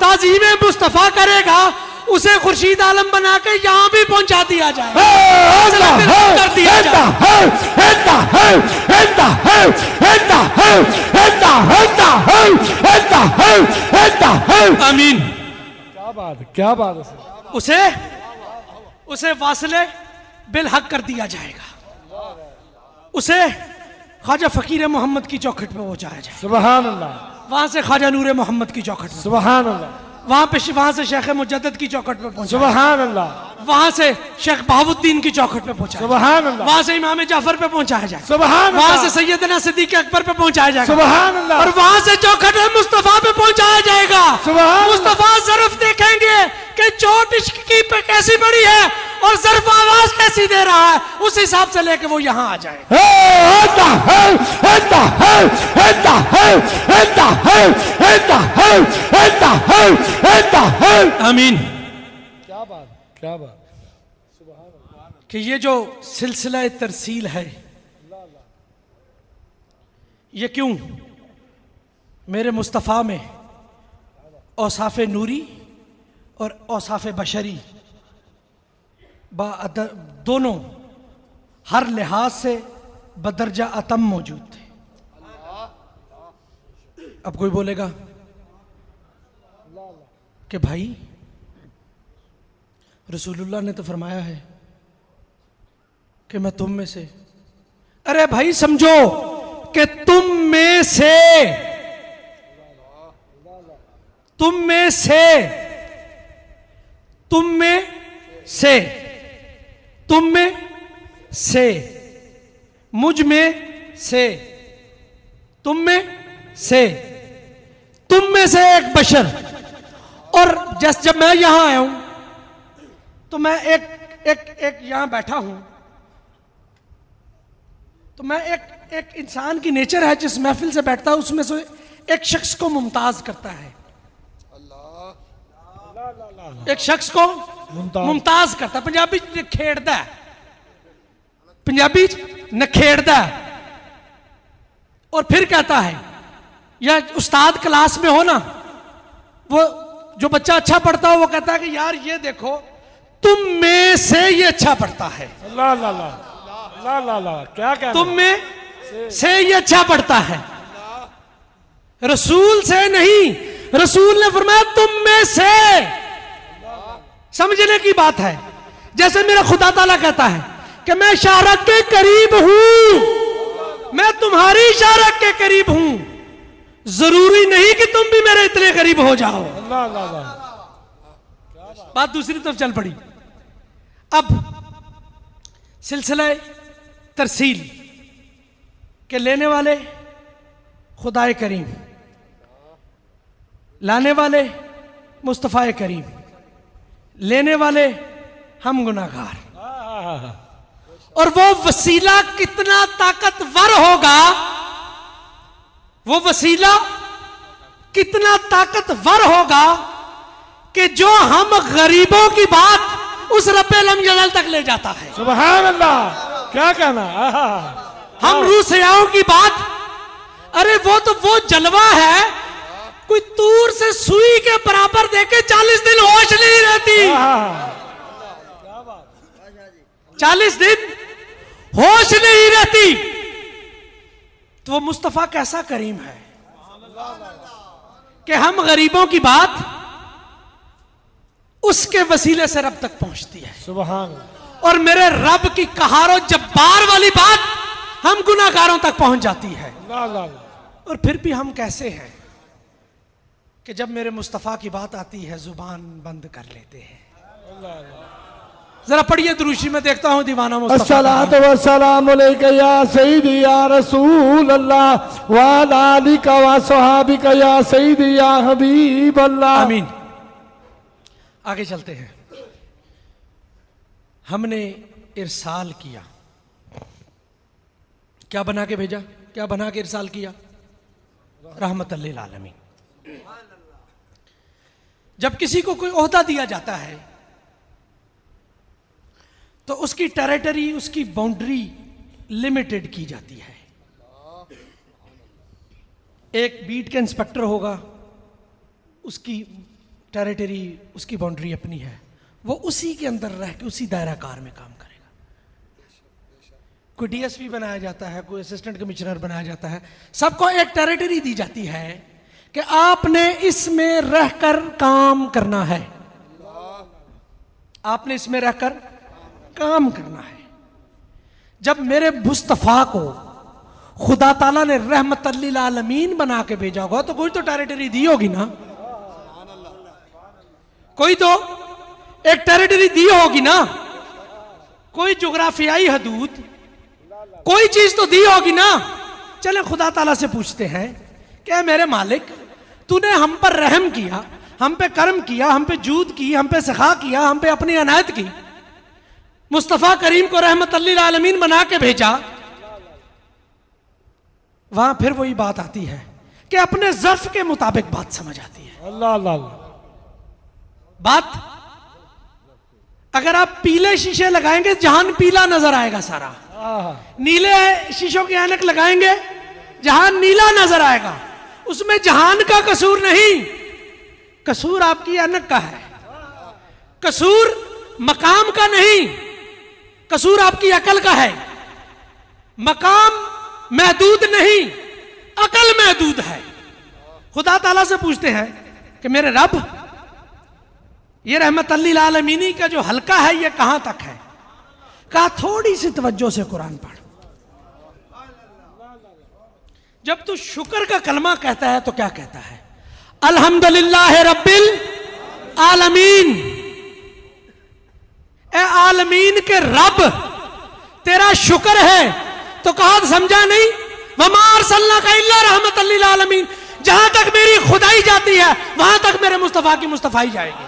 ताजीबे मुस्तफा करेगा, उसे खुर्शीद आलम बना के यहां भी पहुंचा दिया जाएगा, कर दिया जाएगा। आमीन। क्या बात है, क्या बात है। उसे वासले बिल हक कर दिया जाएगा, उसे ख्वाजा फकीर मोहम्मद की चौखट पे पहुंचाया जाएगा। सुभान अल्लाह। वहां से ख्वाजा नूरे मोहम्मद की चौखट पे, सुभान अल्लाह। वहां से शेख मुजद्दद की चौखट पे पहुंचा, सुभान अल्लाह। वहां से शेख बहाउद्दीन की चौखट पे पहुंचा, सुभान अल्लाह। वहां से इमाम जाफर पे पहुंचाया जाए, सुभान अल्लाह। वहां से सैयदना सिद्दीक अकबर पे पहुंचाया जाएगा, सुभान अल्लाह। और वहां से चौखट मुस्तफा पे पहुंचाया जाएगा। सुभान मुस्तफा ज़र्फ देखेंगे कि चोट इश्क की पे कैसी बड़ी है और ज़र्फ आवाज कैसी दे रहा है, उस हिसाब से लेके वो यहां आ जाए। आमीन। क्या बात, क्या बात। कि ये जो सिलसिला तरसील है, ये क्यों मेरे मुस्तफ़ा में औसाफ नूरी और औसाफ बशरी दोनों हर लिहाज से बदरजा अतम मौजूद थे। अब कोई बोलेगा कि भाई रसूलुल्लाह ने तो फरमाया है कि मैं तुम में से, अरे भाई समझो कि तुम में से, तुम में से, तुम में से, तुम में से, मुझ में से, तुम में से, तुम में से एक बशर। और जब मैं यहां आया हूं तो मैं एक यहां बैठा हूं, तो मैं एक इंसान की नेचर है, जिस महफिल से बैठता है उसमें से एक शख्स को मुमताज करता है, एक शख्स को मुमताज करता है। पंजाबी नखेड़दा है, पंजाबी नखेड़दा है। और फिर कहता है, या उस्ताद क्लास में हो ना, वो जो बच्चा अच्छा पढ़ता हो वो कहता है कि यार ये देखो तुम में से ये अच्छा पढ़ता है, अल्लाह अल्लाह अल्लाह अल्लाह अल्लाह, क्या कहना। तुम में से ये अच्छा पढ़ता है। रसूल से नहीं, रसूल ने फरमाया तुम में से, समझने की बात है। जैसे मेरा खुदा ताला कहता है कि मैं शारक के करीब हूं, मैं तुम्हारी शारक के करीब हूं, जरूरी नहीं कि तुम भी मेरे इतने करीब हो जाओ। अल्लाह अल्लाह अल्लाह। बात दूसरी तरफ चल पड़ी। अब सिलसिला तरसील के लेने वाले खुदाए करीम, लाने वाले मुस्तफ़ा करीम, लेने वाले हम गुनाहगार। और वो वसीला कितना ताकतवर होगा, वो वसीला कितना ताकतवर होगा कि जो हम गरीबों की बात उस रब्बे लम जलाल तक ले जाता है। सुभान अल्लाह, क्या कहना। हम रूसियाओं की बात, अरे वो तो वो जलवा है, कोई दूर से सुई के बराबर देके 40 दिन होश नहीं रहती, 40 दिन होश नहीं रहती। तो वो मुस्तफा कैसा करीम है कि हम गरीबों की बात उसके वसीले से रब तक पहुंचती है। सुभान। और मेरे रब की कहारो जब्बार वाली बात हम गुनाहगारों तक पहुंच जाती है। और फिर भी हम कैसे हैं कि जब मेरे मुस्तफ़ा की बात आती है जुबान बंद कर लेते हैं। जरा पढ़िए दुरूशी में देखता हूं दीवाना मुस्तफ़ा। अस्सलातु वस्सलामु अलैका या सय्यदी या रसूल अल्लाह व अला आलिका व सहाबिका या सय्यदी या हबीब अल्लाह। आमीन। आगे चलते हैं। हमने इरसाल किया, क्या बना के भेजा, क्या बना के इरसाल किया? रहमतल लिल आलमीन। जब किसी को कोई ओहदा दिया जाता है तो उसकी टेरिटरी, उसकी बाउंड्री लिमिटेड की जाती है। एक बीट के इंस्पेक्टर होगा, उसकी टेरिटरी, उसकी बाउंड्री अपनी है, वो उसी के अंदर रह के उसी दायरा कार में काम करेगा। कोई डीएसपी बनाया जाता है, कोई असिस्टेंट कमिश्नर बनाया जाता है, सबको एक टेरिटरी दी जाती है कि आपने इसमें रहकर काम करना है, आपने इसमें रहकर काम करना है। जब मेरे मुस्तफ़ा को खुदा ताला ने रहमतल लिल आलमीन बना के भेजा होगा तो कोई तो टेरिटरी दी होगी ना, कोई तो एक टेरिटरी दी होगी ना, कोई जोग्राफियाई हदूद, कोई चीज तो दी होगी ना। चले खुदा ताला से पूछते हैं क्या मेरे मालिक, तूने हम पर रहम किया, हम पे कर्म किया, हम पे जूद की, हम पे सखा किया, हम पे अपनी अनायत की, मुस्तफ़ा करीम को रहमतल लिल आलमीन बना के भेजा। वहां फिर वही बात आती है कि अपने ज़र्फ के मुताबिक बात समझ आती है। अल्लाह अल्लाह। बात अगर आप पीले शीशे लगाएंगे जहान पीला नजर आएगा सारा, नीले शीशों की ऐनक लगाएंगे जहान नीला नजर आएगा, उसमें जहान का कसूर नहीं, कसूर आपकी ऐनक का है, कसूर मकाम का नहीं, कसूर आपकी अकल का है। मकाम महदूद नहीं, अकल महदूद है। खुदा ताला से पूछते हैं कि मेरे रब, ये रहमतल लिल आलमीनी का जो हल्का है ये कहां तक है? कहा थोड़ी सी तवज्जो से कुरान पढ़। जब तू शुक्र का कलमा कहता है तो क्या कहता है? अल्हम्दुलिल्लाह रब्बिल आलमीन। ए आलमीन के रब तेरा शुक्र है, तो कहा समझा नहीं, वमा अरसलनाका इल्ला रहमतल लिल आलमीन। जहां तक मेरी खुदाई जाती है वहां तक मेरे मुस्तफा की मुस्तफाई जाएगी।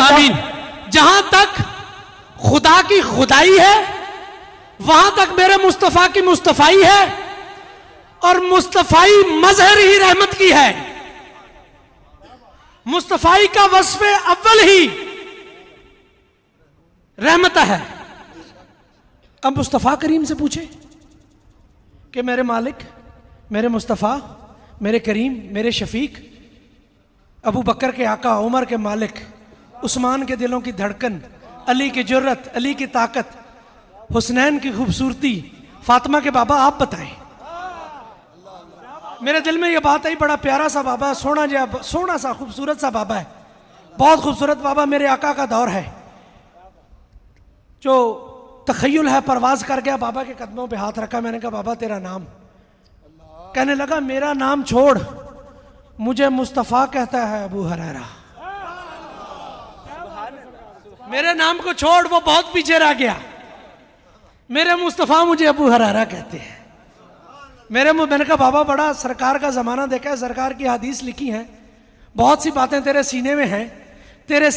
आमीन। जहां तक खुदा की खुदाई है वहां तक मेरे मुस्तफा की मुस्तफाई है, और मुस्तफाई मजहर ही रहमत की है। मुस्तफाई का वस्फ़े अव्वल ही रहमत है। अब मुस्तफ़ा करीम से पूछे कि मेरे मालिक, मेरे मुस्तफ़ा, मेरे करीम, मेरे शफीक, अबू बकर के आका, उमर के मालिक, उस्मान के दिलों की धड़कन, अली की जुर्रत, अली की ताकत, हुसनैन की खूबसूरती, फातिमा के बाबा आप बताएं। मेरे दिल में ये बात आई, बड़ा प्यारा सा बाबा है, सोना सा खूबसूरत सा बाबा है, बहुत खूबसूरत बाबा। मेरे आका का दौर है, जो तखय्युल है, परवाज कर गया, बाबा के कदमों पे हाथ रखा। मैंने कहा बाबा तेरा नाम? कहने लगा मेरा नाम छोड़, मुझे मुस्तफ़ा कहता है अबू हुरैरा। मेरे नाम को छोड़, वो बहुत पीछे रह गया। मेरे मुस्तफ़ा मुझे अबू हुरैरा कहते हैं। मैंने कहा बाबा बड़ा सरकार का ज़माना देखा है, सरकार की हदीस लिखी है, बहुत सी बातें तेरे सीने में हैं, तेरे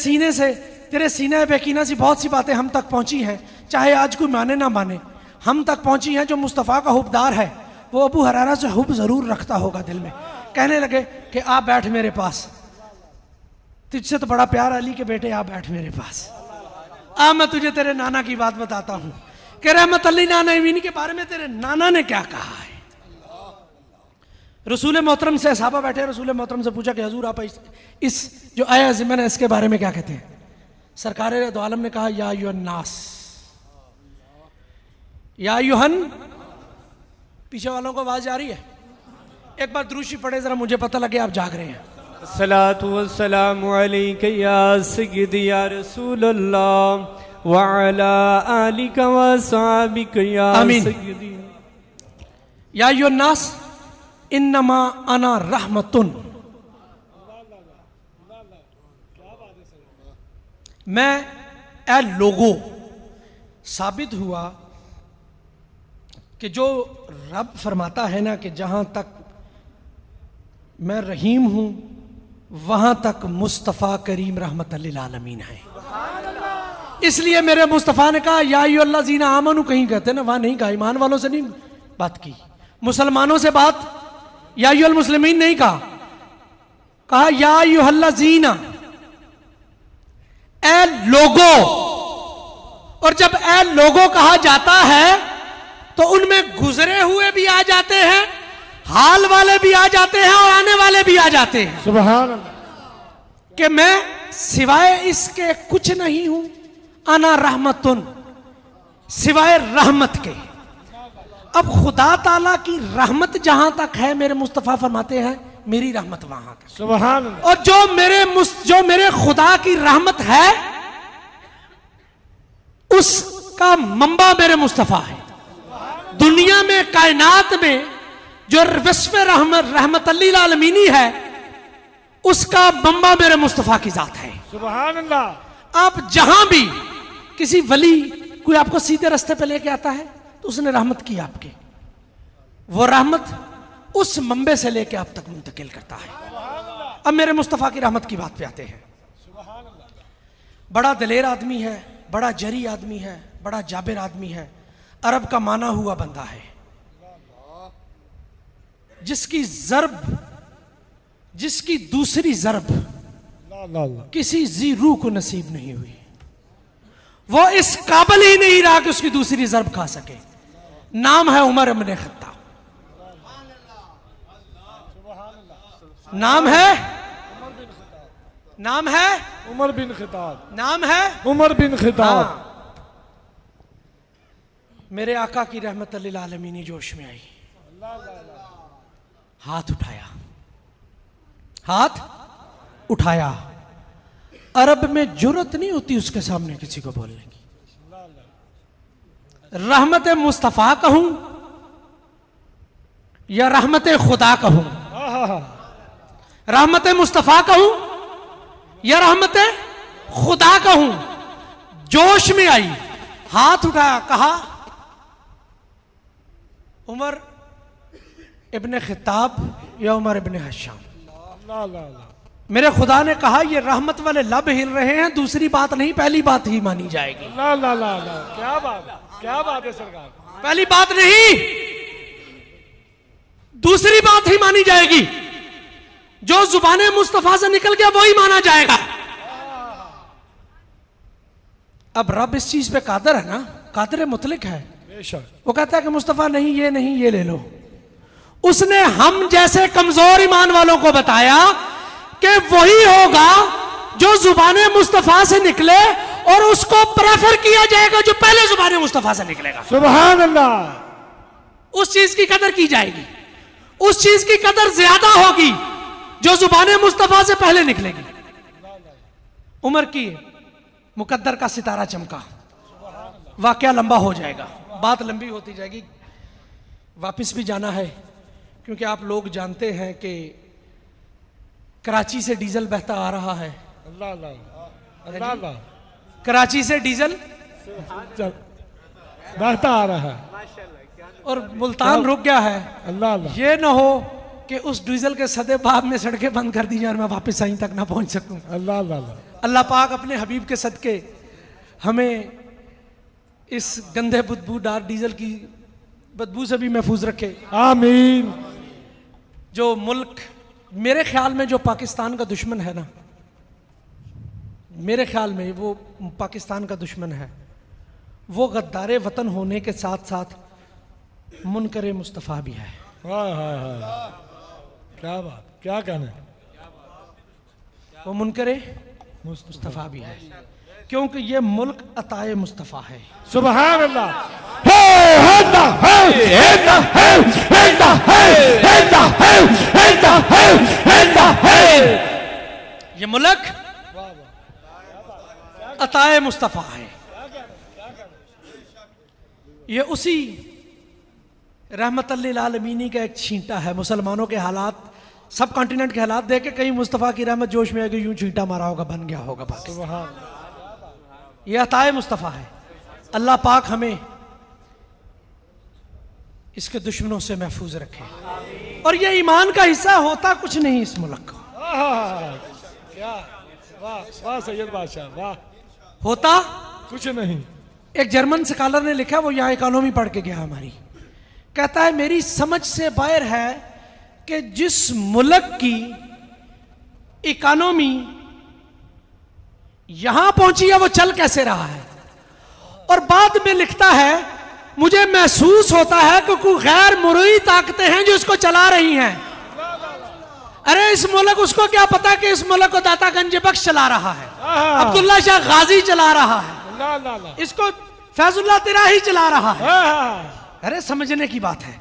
सीने बेकीना सी बहुत सी बातें हम तक पहुंची हैं, चाहे आज कोई माने ना माने, हम तक पहुंची हैं। जो मुस्तफ़ा का हुब्बदार है वो अबू हुरैरा से हुब्ब ज़रूर रखता होगा दिल में। कहने लगे कि आप बैठ मेरे पास, तुझसे तो बड़ा प्यार अली के बेटे, आप बैठ मेरे पास। मैं तुझे तेरे नाना की बात बताता हूँ कि रहमत अली नाना इमीन के बारे में तेरे नाना ने क्या कहा है। रसूल मोहतरम से सहाबा बैठे, रसूल मोहतरम से पूछा कि हजूर आप इस जो आया ज़िमन है इसके बारे में क्या कहते हैं। सरकार दो आलम ने कहा या अय्युहन नास, या अय्युहन, पीछे वालों को आवाज आ रही है? एक बार द्रूशी पढ़े जरा, मुझे पता लगे आप जाग रहे हैं। अस्सलातु वस्सलामु अलैका या सय्यदी या रसूलल्लाह व अला आलिका व सहाबिका या सय्यदी। या अय्युहन नास इन्नमा अना रहमतुन, मैं ए लोगों, साबित हुआ कि जो रब फरमाता है ना कि जहां तक मैं रहीम हूं वहां तक मुस्तफ़ा करीम रहमत लिल आलमीन है। इसलिए मेरे मुस्तफ़ा ने कहा या अय्युहल्लज़ीना आमनू, कहीं कहते ना, वहां नहीं कहा, ईमान वालों से नहीं बात की, मुसलमानों से बात या अय्युहल मुस्लिमीन नहीं कहा या अय्युहल्लज़ीना, ए लोगों। और जब ए लोगों कहा जाता है तो उनमें गुजरे हुए भी आ जाते हैं, हाल वाले भी आ जाते हैं और आने वाले भी आ जाते हैं। सुभान अल्लाह। कि मैं सिवाय इसके कुछ नहीं हूं, अना रहमतुन, सिवाय रहमत के। अब खुदा ताला की रहमत जहां तक है, मेरे मुस्तफा फरमाते हैं मेरी रहमत वहां तक। सुभान अल्लाह। और जो मेरे खुदा की रहमत है उसका मंबा मेरे मुस्तफा है। दुनिया में, कायनात में जो वस्फ़ रहमत लिल आलमीनी है उसका मंबा मेरे मुस्तफा की जात है। सुभान अल्लाह। आप जहां भी किसी वली कोई आपको सीधे रास्ते पे लेके आता है तो उसने रहमत की आपके, वो रहमत उस मंबे से लेके आप तक मुंतकिल करता है। अब मेरे मुस्तफा की रहमत की बात पे आते हैं। बड़ा दलेर आदमी है, बड़ा जरी आदमी है, बड़ा जाबिर आदमी है, अरब का माना हुआ बंदा है, जिसकी दूसरी जरब किसी जी रूह को नसीब नहीं हुई। वो इस काबिल ही नहीं रहा कि उसकी दूसरी जरब खा सके। नाम है उमर इब्न खत्ताब, नाम है उमर बिन खिताब, नाम है उमर बिन खिताब। मेरे आका की रहमत लिल आलमीन जोश में आई, हाथ उठाया। अरब में जुर्रत नहीं होती उसके सामने किसी को बोलने की। रहमत मुस्तफा कहूं या रहमत खुदा कहूं, रहमत मुस्तफा कहूं या रहमत खुदा कहूं, जोश में आई, हाथ उठाया, कहा उमर इब्ने खिताब या उमर इब्ने हशाम। मेरे खुदा ने कहा ये रहमत वाले लब हिल रहे हैं, दूसरी बात नहीं पहली बात ही मानी जाएगी। ला ला ला ला, क्या बात है सरकार, पहली बात नहीं दूसरी बात ही मानी जाएगी। जो जुबाने मुस्तफा से निकल गया वही माना जाएगा। अब रब इस चीज पे कादर है ना, कादर मुतलक है। वो कहता है कि मुस्तफा नहीं, ये ले लो। उसने हम जैसे कमजोर ईमान वालों को बताया कि वही होगा जो जुबाने मुस्तफा से निकले और उसको प्रेफर किया जाएगा जो पहले जुबान मुस्तफा से निकलेगा। सुभान अल्लाह। उस चीज की कदर की जाएगी, उस चीज की कदर ज्यादा होगी जो जुबान मुस्तफा से पहले निकलेगी। उमर की मुकद्दर का सितारा चमका, वाकया लंबा हो जाएगा, बात लंबी होती जाएगी, वापस भी जाना है क्योंकि आप लोग जानते हैं कि कराची से डीजल बहता आ रहा है। अल्लाह अल्लाह अल्लाह अल्लाह। कराची से डीजल चल, बहता आ रहा है और मुल्तान रुक गया है। अल्लाह अल्लाह। ये ना हो कि उस डीजल के सदे बाब में सड़कें बंद कर दी जाए और मैं वापस सही तक ना पहुंच सकूं। अल्लाह अल्लाह। अल्लाह पाक अपने हबीब के सदके हमें इस गंदे बदबूदार डीजल की बदबू से भी महफूज रखे। आमीन। जो मुल्क मेरे ख्याल में जो पाकिस्तान का दुश्मन है ना, मेरे ख्याल में वो पाकिस्तान का दुश्मन है, वो गद्दारे वतन होने के साथ साथ मुनकरे मुस्तफ़ा भी है। वाह वाह वाह, क्या बात, क्या कहने। वो मुनकरे मुस्तफ़ा भी है क्योंकि ये मुल्क अताए मुस्तफ़ा है। सुभान अल्लाह। ये मुल्क अताए मुस्तफ़ा है। ये उसी रहमतुल्लिल आलमीनी का एक छींटा है। मुसलमानों के हालात, सब कॉन्टिनेंट के हालात देख के कहीं मुस्तफ़ा की रहमत जोश में आएगी, यूं छींटा मारा होगा, बन गया होगा पाकिस्तान। ये अताए मुस्तफ़ा है। अल्लाह पाक हमें इसके दुश्मनों से महफूज रखे। और ये ईमान का हिस्सा होता कुछ नहीं इस मुल्क को। क्या वाह वाह सैयद बादशाह, वाह। होता कुछ नहीं। एक जर्मन स्कॉलर ने लिखा, वो यहाँ इकोनॉमी पढ़ के गया हमारी, कहता है मेरी समझ से बाहर है कि जिस मुल्क की इकोनॉमी यहां पहुंची है वो चल कैसे रहा है। और बाद में लिखता है मुझे महसूस होता है कि कोई गैर मुरई ताकतें हैं जो इसको चला रही हैं। अरे इस मुल्क, उसको क्या पता कि इस मुल्क को दाता गंज बख्श चला रहा है, अब्दुल्ला शाह गाजी चला रहा है, इसको फैजुल्लाह तिराही चला रहा है। अरे समझने की बात है।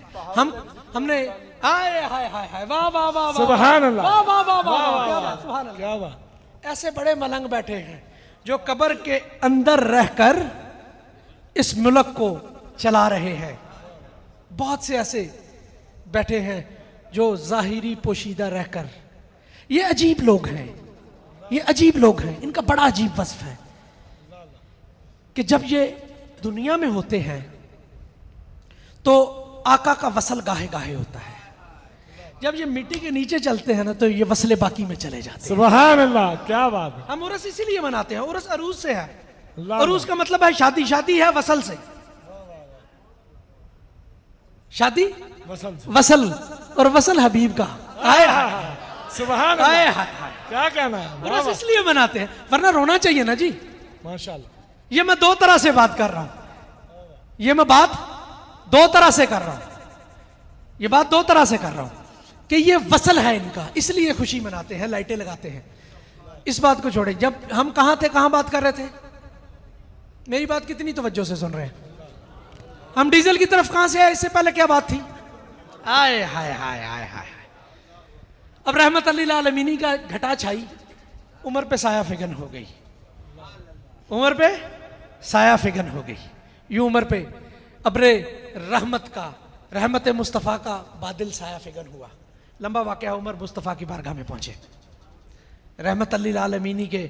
हमने हाय हाय हाय हाय, वाह वाह वाह, सुभान अल्लाह, वाह वाह वाह वाह, क्या बात, सुभान अल्लाह। क्या बात। ऐसे बड़े मलंग बैठे हैं जो कब्र के अंदर रहकर इस मुल्क को चला रहे हैं। बहुत से ऐसे बैठे हैं जो जाहिरी पोशीदा रहकर, ये अजीब लोग हैं, ये अजीब लोग हैं। इनका बड़ा अजीब वस्फ है कि जब ये दुनिया में होते हैं तो आका का वसल गाहे गाहे होता है, जब ये मिट्टी के नीचे चलते हैं ना तो ये वसले बाकी में चले जाते हैं। सुभान अल्लाह, क्या बात है। हम उर्स इसीलिए मनाते हैं, उर्स अरूज से है। अल्लाह अरूज का मतलब है शादी, शादी है वसल से, शादी वसल से। वसल, और वसल हबीब का। आए सुभान आए अल्लाह, हाय, क्या कहना है। वाह, उर्स वाह। इसलिए मनाते हैं, वरना रोना चाहिए ना जी। माशाल्लाह। ये मैं दो तरह से बात कर रहा हूं, ये मैं बात दो तरह से कर रहा हूं, ये बात दो तरह से कर रहा हूं कि ये वसल है इनका, इसलिए खुशी मनाते हैं, लाइटें लगाते हैं। इस बात को छोड़े, जब हम कहां थे, कहां बात कर रहे थे, मेरी बात कितनी तवज्जो से सुन रहे हैं। हम डीजल की तरफ कहां से आए, इससे पहले क्या बात थी। आए हाय हाय हाय हाय। अब रहमतुल्लिल आलमीनी का घटा छाई, उमर पे साया फिगन हो गई, उमर पे साया फिगन हो गई। यूं उमर पे अब्रे रहमत का, रहमत मुस्तफ़ा का बादल साया फिगन हुआ। लंबा वाक़या, उमर मुस्तफ़ा की बारगाह में पहुंचे, रहमतुल्लिल आलमीनी के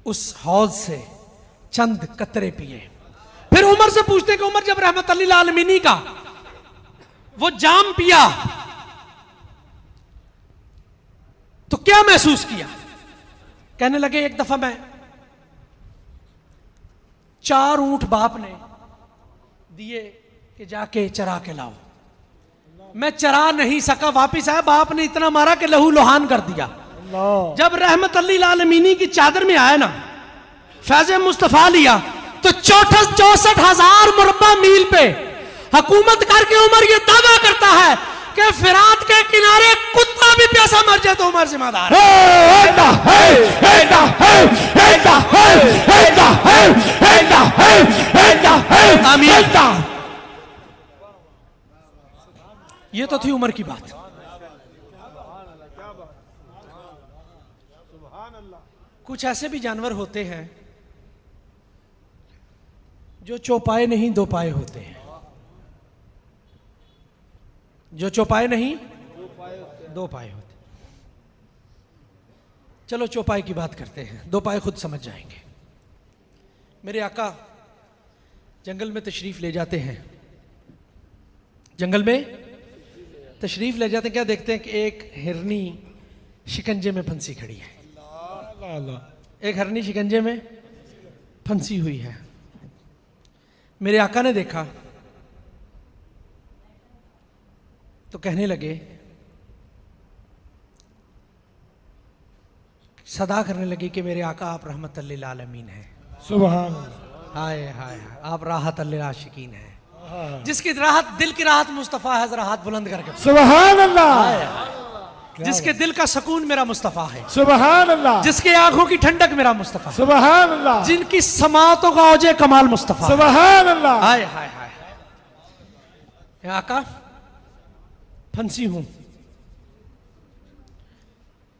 उस हौज से चंद कतरे पिए। फिर उमर से पूछते कि उमर, जब रहमतुल्लिल आलमीनी का वो जाम पिया तो क्या महसूस किया। कहने लगे एक दफा मैं 4 ऊंट बाप ने दिए कि जाके चरा के लाओ, मैं चरा नहीं सका, वापिस आया, बाप ने इतना मारा कि लहू लोहान कर दिया। जब रहमतुल्लिल आलमीनी की चादर में आया ना, फैज़ मुस्तफ़ा लिया, तो 64,000 मुरब्बा मील पे हुकूमत करके उमर ये दावा करता है कि फिरात के किनारे कुत्ता भी प्यासा मर जाए तो उमर जिम्मेदार है। थी उमर की बात। कुछ ऐसे भी जानवर होते हैं जो चौपाए नहीं दो पाए होते हैं, जो चौपाए नहीं दो पाए होते। चलो चौपाए की बात करते हैं, दो पाए खुद समझ जाएंगे। मेरे आका जंगल में तशरीफ ले जाते हैं, जंगल में तशरीफ ले जाते हैं, क्या देखते हैं कि एक हिरनी शिकंजे में फंसी खड़ी है। एक हिरनी शिकंजे में फंसी हुई है। मेरे आका ने देखा तो कहने लगे, सदा करने लगी कि मेरे आका आप रहमत लिल आलमीन हैं। सुभान हाय हाय हाय, आप राहत लिल आशिकीन हैं। जिसकी राहत, दिल की राहत मुस्तफ़ा है, जरा हाथ बुलंद करके सुभान अल्लाह। जिसके दिल का सुकून मेरा मुस्तफ़ा है, सुभान अल्लाह। जिसके आंखों की ठंडक मेरा मुस्तफ़ा, सुभान अल्लाह। जिनकी समातों का औजे कमाल मुस्तफ़ा। सुभान अल्लाह। हाय हाय हाय। आका फंसी हूं।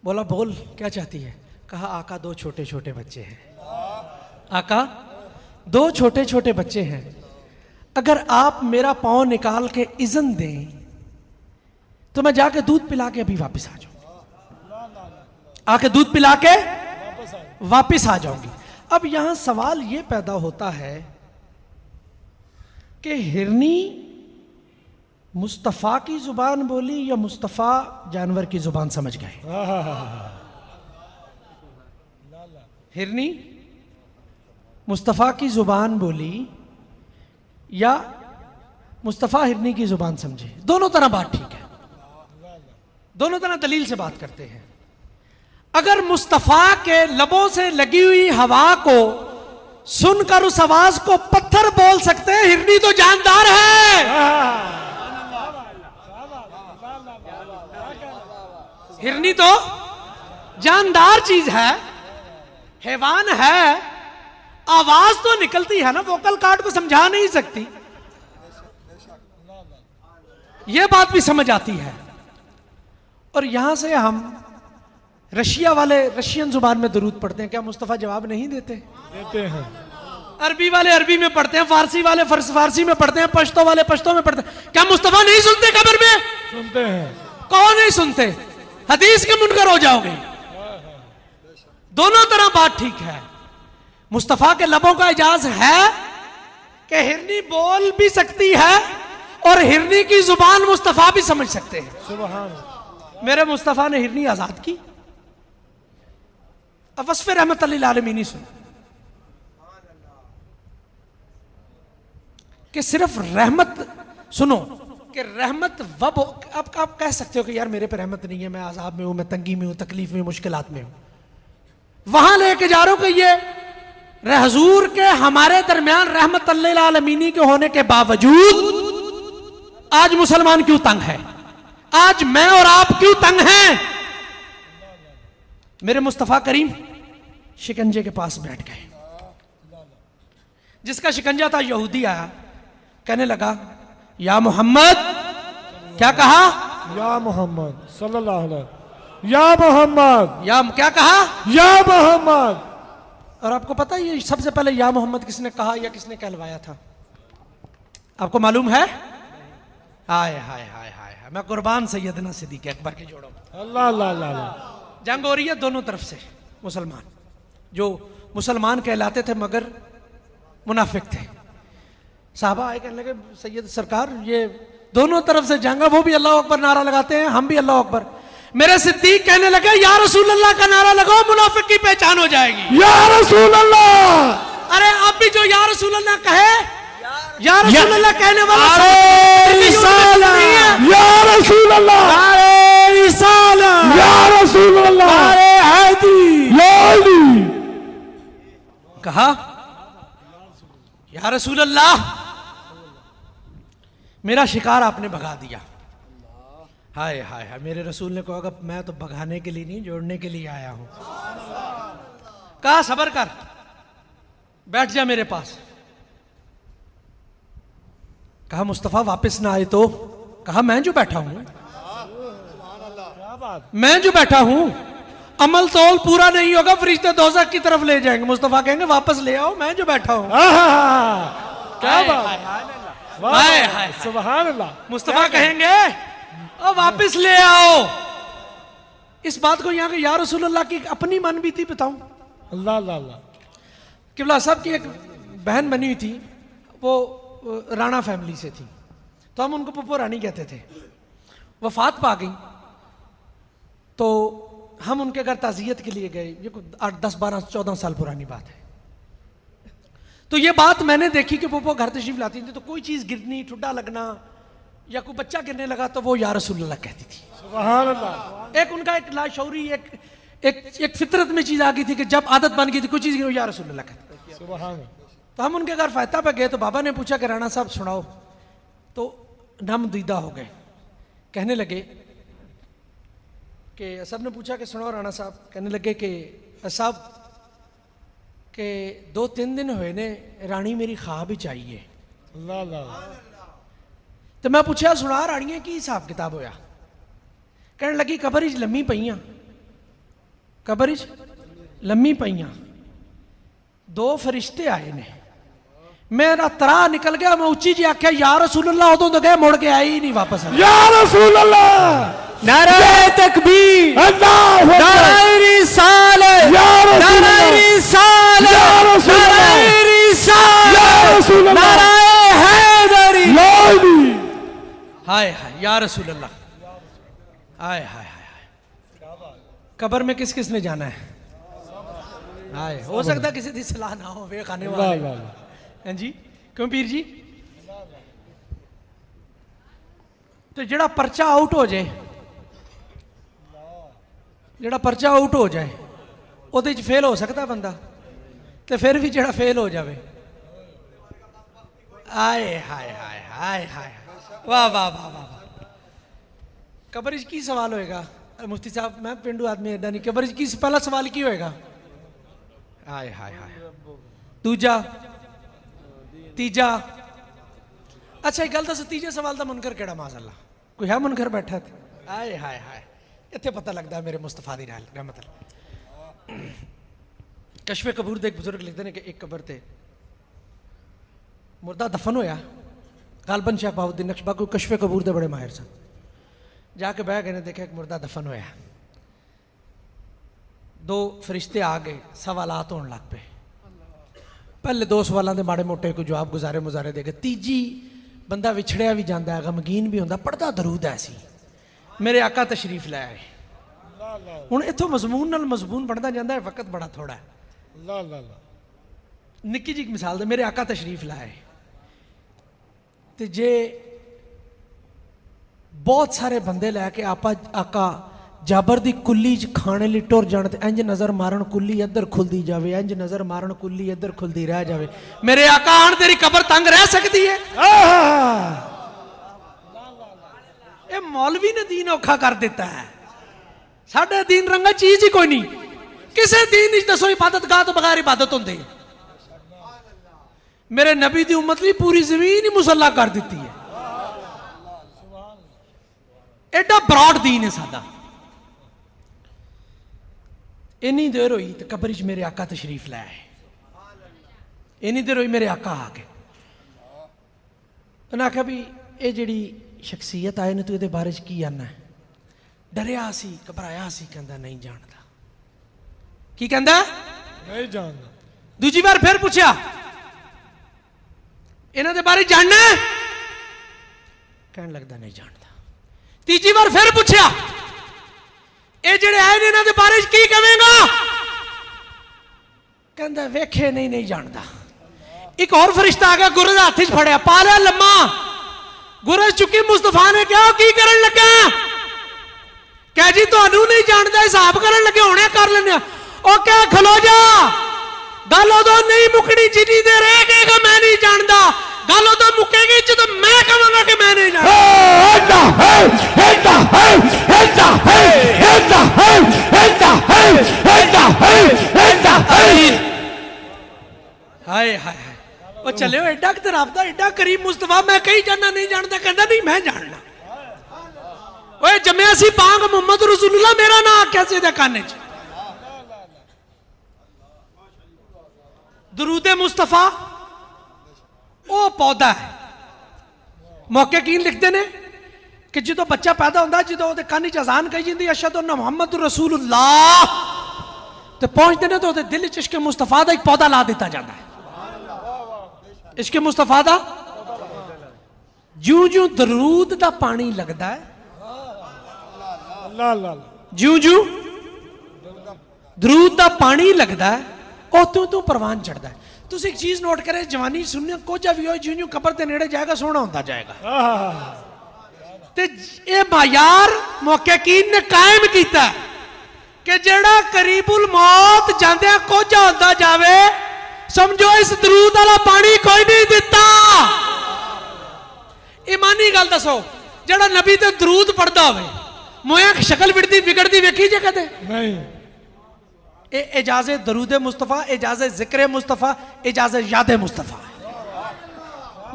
बोला बोल क्या चाहती है? कहा आका दो छोटे छोटे बच्चे हैं। आका दो छोटे छोटे बच्चे हैं, अगर आप मेरा पांव निकाल के इज़्न दें तो मैं जाके दूध पिला के अभी वापस आ जाऊं, आके दूध पिला के वापस आ जाऊंगी। अब यहां सवाल यह पैदा होता है कि हिरनी मुस्तफ़ा की जुबान बोली या मुस्तफ़ा जानवर की जुबान समझ गए? हिरनी मुस्तफ़ा की जुबान बोली या मुस्तफ़ा हिरनी की जुबान समझे? दोनों तरह बात ठीक है, दोनों तरह दलील से बात करते हैं। अगर मुस्तफ़ा के लबों से लगी हुई हवा को सुनकर उस आवाज को पत्थर बोल सकते हैं, हिरनी तो जानदार है। हिरनी तो जानदार चीज है, हैवान है, आवाज तो निकलती है ना, वोकल कार्ड को समझा नहीं सकती, यह बात भी समझ आती है। और यहां से हम रशिया वाले रशियन जुबान में दरूद पढ़ते हैं, क्या मुस्तफ़ा जवाब नहीं देते? देते हैं। अरबी वाले अरबी में पढ़ते हैं, फारसी वाले फारसी में पढ़ते हैं, पश्तो वाले पश्तो में पढ़ते हैं। क्या मुस्तफ़ा नहीं सुनते कब्र में? सुनते हैं। कौन नहीं सुनते? हदीस के मुनकर हो जाओगे। दोनों तरह बात ठीक है। मुस्तफ़ा के लबों का इजाज है कि हिरनी बोल भी सकती है और हिरनी की जुबान मुस्तफ़ा भी समझ सकते हैं। सुभान। मेरे मुस्तफ़ा ने हिरनी आजाद की। अब वस्फ़ रहमत लिल आलमीन सुन कि सिर्फ रहमत सुनो कि रहमत वब, अब आप कह सकते हो कि यार मेरे पे रहमत नहीं है, मैं आजाब में हूं, मैं तंगी में हूं, तकलीफ में, मुश्किलात में हूं। वहां लेके जा रहा हूं कि ये हजूर के हमारे दरमियान रहमत लिल आलमीन के होने के बावजूद आज मुसलमान क्यों तंग है? आज मैं और आप क्यों तंग हैं? मेरे मुस्तफ़ा करीम शिकंजे के पास बैठ गए। जिसका शिकंजा था यहूदी आया, कहने लगा या मोहम्मद, क्या कहा? या मोहम्मद सल्लल्लाहु अलैहि, या मोहम्मद, या क्या कहा? या मोहम्मद। और आपको पता है ये सबसे पहले या मोहम्मद किसने कहा या किसने कहलवाया था? आपको मालूम है? हाय हाय हाय हाय, मैं कुर्बान सैयदना सिद्दीक़ अकबर के जोड़ों में। अल्लाह अल्लाह अल्लाह। जंग हो रही है दोनों तरफ से, मुसलमान जो मुसलमान कहलाते थे मगर मुनाफिक थे। साहबा आए, कहने लगे सैयद सरकार ये दोनों तरफ से जंग है, वो भी अल्लाह अकबर नारा लगाते हैं, हम भी अल्लाह अकबर। मेरे सिद्दीक कहने लगे या रसूल अल्लाह का नारा लगाओ, मुनाफिक की पहचान हो जाएगी। या रसूल अल्लाह। अरे अब भी जो या रसूल अल्लाह कहे, या रसूल अल्लाह कहने वाला या रसूल अल्लाह, या रसूल अल्लाह, कहा या रसूल अल्लाह मेरा शिकार आपने भगा दिया। हाय हाय हाय, मेरे रसूल ने कहा मैं तो भगाने के लिए नहीं, जोड़ने के लिए आया हूं। कहा सबर कर, बैठ जा मेरे पास। कहा मुस्तफ़ा वापस ना आए तो? कहा मैं जो बैठा हूं, क्या बात, मैं जो बैठा हूं, अमल तौल पूरा नहीं होगा, फरिश्ते दोज़ख की तरफ ले जाएंगे, मुस्तफा कहेंगे वापस ले आओ, मैं जो बैठा हूं। क्या हाय, बात, हाय, वाह, हाय, हाय। सुभान अल्लाह। मुस्तफा कहेंगे और वापस ले आओ। इस बात को यहां के या रसूल अल्लाह की अपनी मन बीती बताऊं। अल्लाह अल्लाह अल्लाह। किबला साहब की एक बहन बनी हुई थी, वो राणा फैमिली से थी, तो हम उनको पप्पो रानी कहते थे। वफात पा गई तो हम उनके घर ताज़ियत के लिए गए। ये 8, 10, 12, 14 साल पुरानी बात है। तो ये बात मैंने देखी कि पप्पो घर तशरीफ लाती थी तो कोई चीज़ गिरनी, ठुड्डा लगना या कोई बच्चा गिरने लगा तो वो या रसूलल्लाह कहती थी। सुभान अल्लाह। एक उनका एक लाशौरी एक फितरत में चीज़ आ गई थी कि जब आदत बन गई थी कोई चीज़ गिरी, या रसूलल्लाह कहती थी। सुभान अल्लाह। तो हम उनके घर फायता पे गए तो बाबा ने पूछा कि राणा साहब सुनाओ, तो नम दीदा हो गए। कहने लगे कि सब ने पूछा कि सुनाओ राणा साहब। कहने लगे कि साहब के 2-3 दिन हुए ने रानी मेरी ख्वाब ही चाहिए। अल्लाह अल्लाह। तो मैं पूछा सुना रानिया की हिसाब किताब होया। कहने लगी कबर च लम्मी पईयां, कबर च लम्मी पईयां, 2 फरिश्ते आए ने, मेरा तरा निकल गया। मैं उच्ची जी आख्या या रसूलल्लाह, उदों तो गए मुड़ के आई ही नहीं वापस। या रसूल अल्लाह। नारे तकबीर, अल्लाह नारे रिसालत, या रसूल नारे अल्लाह। रिसालत, या रसूल अल्लाह। नारे रिसालत, या रसूल अल्लाह। नारे हैदरी। हाय हाय या रसूल अल्लाह। हाय हाय हाय। कबर में किस किस ने जाना है? हाय, हो सकता है किसी की सलाह ना हो वे खाने वाले। हैं जी, क्यों पीर जी? तो जड़ा पर्चा आउट हो जाए, जड़ा पर्चा आउट हो जाए ਉਹਦੇ 'ਚ फेल हो सकता बंदा, तो फिर भी जड़ा फेल हो जाए। आए हाय हाय हाय हाय, वाह वाह वाह वाह वाह। कबर च की सवाल होएगा? मुफ्ती साहब मैं पिंडू आदमी एडा नहीं, कबर च की पहला सवाल की होएगा? हाय हाय हाय। दूजा, तीजा। अच्छा एक गल दस, तीजे सवाल का मुनकर केड़ा? माशाअल्लाह कोई है मुनकर बैठा थे? आए हाय हाय, इत्थे पता लगता है मेरे मुस्तफा दी रहमत। कशफे कबूर दे एक बुजुर्ग लिखते हैं कि एक कबर ते मुर्दा दफन होया। गालबन शेख बाबुद्दीन नक्शबा को कशफे कबूर दे बड़े माहिर सन। जाके बह गए ने, देखा एक मुर्दा दफन होया। 2 फरिश्ते आ गए, सवालात होने लग पे। पहले 2 सवालों के माड़े मोटे को जवाब गुजारे मुजारे दे गए। तीजी बंदा विछड़िया भी जाता है, गमगीन भी होंदा, पढ़ता दरूद ऐसी। मेरे आका तशरीफ लै आए। हुण इत्थों मजमून नाल मजमून बनता जाता है, वक्त बड़ा थोड़ा है। अल्लाह अल्लाह। निक्की जी मिसाल दे, मेरे आका तशरीफ लाए ते जे बहुत सारे बंदे लैके आका जाबर दी कुल्ली च खाने ली टुर जाण ते इंज नजर मारन कुल्ली इधर खुलदी जावे, इंज नजर मारन कुल्ली इधर खुलदी रह जावे। मेरे आका आण तेरी कबर तंग रह सकती है? ये मौलवी ने दीन औखा कर दिता है। साडे दीन रंगा चीज ही कोई नहीं। किसे दीन दसो इबादत गाह तो बगैर इबादत होंदी है? मेरे नबी दी उम्मत ली पूरी जमीन ही मुसल्ला कर दी है। एडा ब्रॉड दीन है सादा। इन्नी देर हुई तो कबर च मेरे आका तशरीफ लै आए। इन्नी देर हुई मेरे आका आ गए। उन्हें आख्या भी ये जिहड़ी शख्सियत आए ने तू ये बारे च की आना है? डरिया सी, घबराया सी, कहंदा नहीं जानता। की कहंदा? नहीं जानता। दूजी बार फिर पूछा इन्हां दे बारे जानना है? कहन लगदा नहीं जानता। तीजी बार फिर पूछा ये जिहड़े आए ने इन्हां दे बारे च की कहेगा? कहंदा वेखे नहीं जानता। एक और फरिश्ता आ गया, गुरज हाथ च फड़िया, पा लिया लम्मा, गुरज चुकी। मुस्तफा ने कहा की करन लगा? कह जी तुहानू नहीं जानता, हिसाब करन लगे, हुणे कर लेने। ओ क्या खलो जा, गल उदों नहीं मुकनी जिन्नी देर रह गएगा मैं नहीं जानता। गल उदों मुकेगी जदों मैं कहूंगा कि मैं नहीं जानता। हाय हाय हाय, वो चले एडा रब दा एडा करीम मुस्तफा, मैं कहीं जाना नहीं जानता, कहता नहीं मैं जानना। ओए जम्मिया सी पांग मुहम्मद रसूलुल्लाह मेरा ना आख्या सी काने च। दरूदे मुस्तफा वो पौधा है। मौके की लिखते ने कि जो बच्चा पैदा होता जो कानी च अजान कही जाती अशहदु अन्ना मुहम्मद रसूलुल्लाह तो पहुंचते ने तो दिल च इश्क मुस्तफा का एक पौधा ला दिता जाता है। इश्क मुस्तफा का ज्यों ज्यों दरूद का पानी लगता है ज्यों ज्यों दरूद का पानी लगता है ਉਹ ਤੋਂ परवान चढ़ता है। तुम एक चीज नोट करें जवानी सुनने कोजा भी हो जिं जिं कबर के नेड़े जाएगा सोहना होता जाएगा ते ये मायार मुहक्किकीन ने कायम किया कि जेड़ा करीबुल मौत जांदे कोजा होता जावे समझो इस दरूद वाला पानी कोई नहीं दिता। ईमानी गल दसो जेड़ा नबी ते दरूद पढ़दा होवे मोया शक्ल बिगड़ती वेखी जे कदे नहीं। एजाज़े दरूद मुस्तफ़ा एजाज़े जिक्र मुस्तफ़ा एजाज़े याद मुस्तफ़ा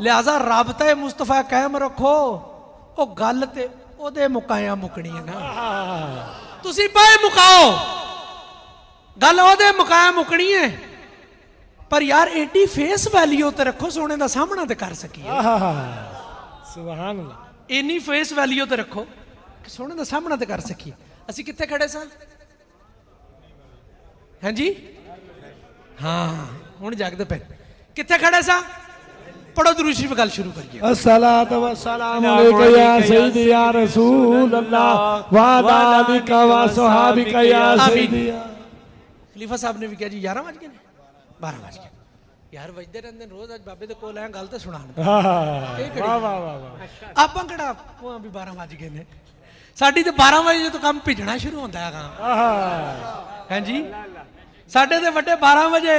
लिहाजा राबता मुस्तफ़ा कायम रखो। वो गल ते ओदे मुकाया मुकनी है ना तुसी पाए मुकाओ गल ओदे मुकाया मुकनी है पर यार एडी फेस वैल्यू ते रखो सोने का सामना ते कर सकिए। सुभान अल्लाह इन्नी फेस वैल्यू ते रखो कि सोने का सामना ते कर सकिए। असी कित्थे खड़े सा हाँ जी हाँ हुण जागदे पे कित्थे खड़े सा पढ़ो दुरूद शरीफ गल शुरू करिए। अस्सलातु वस्सलामु अलैका या सय्यदी या रसूल अल्लाह व अला आलिका व सहाबिका या सय्यदी। खलीफा साहब ने भी कहा जी 11 बज गए 12 बज गए यार बजते रहते रोज अज बाबे दे कोल आए गल तो सुना आप किहड़ा भी 12 बज गए ने साडी तो 12 बजे तो काम भिजना शुरू होता है हाँ जी साढ़े तो वड्डे 12 बजे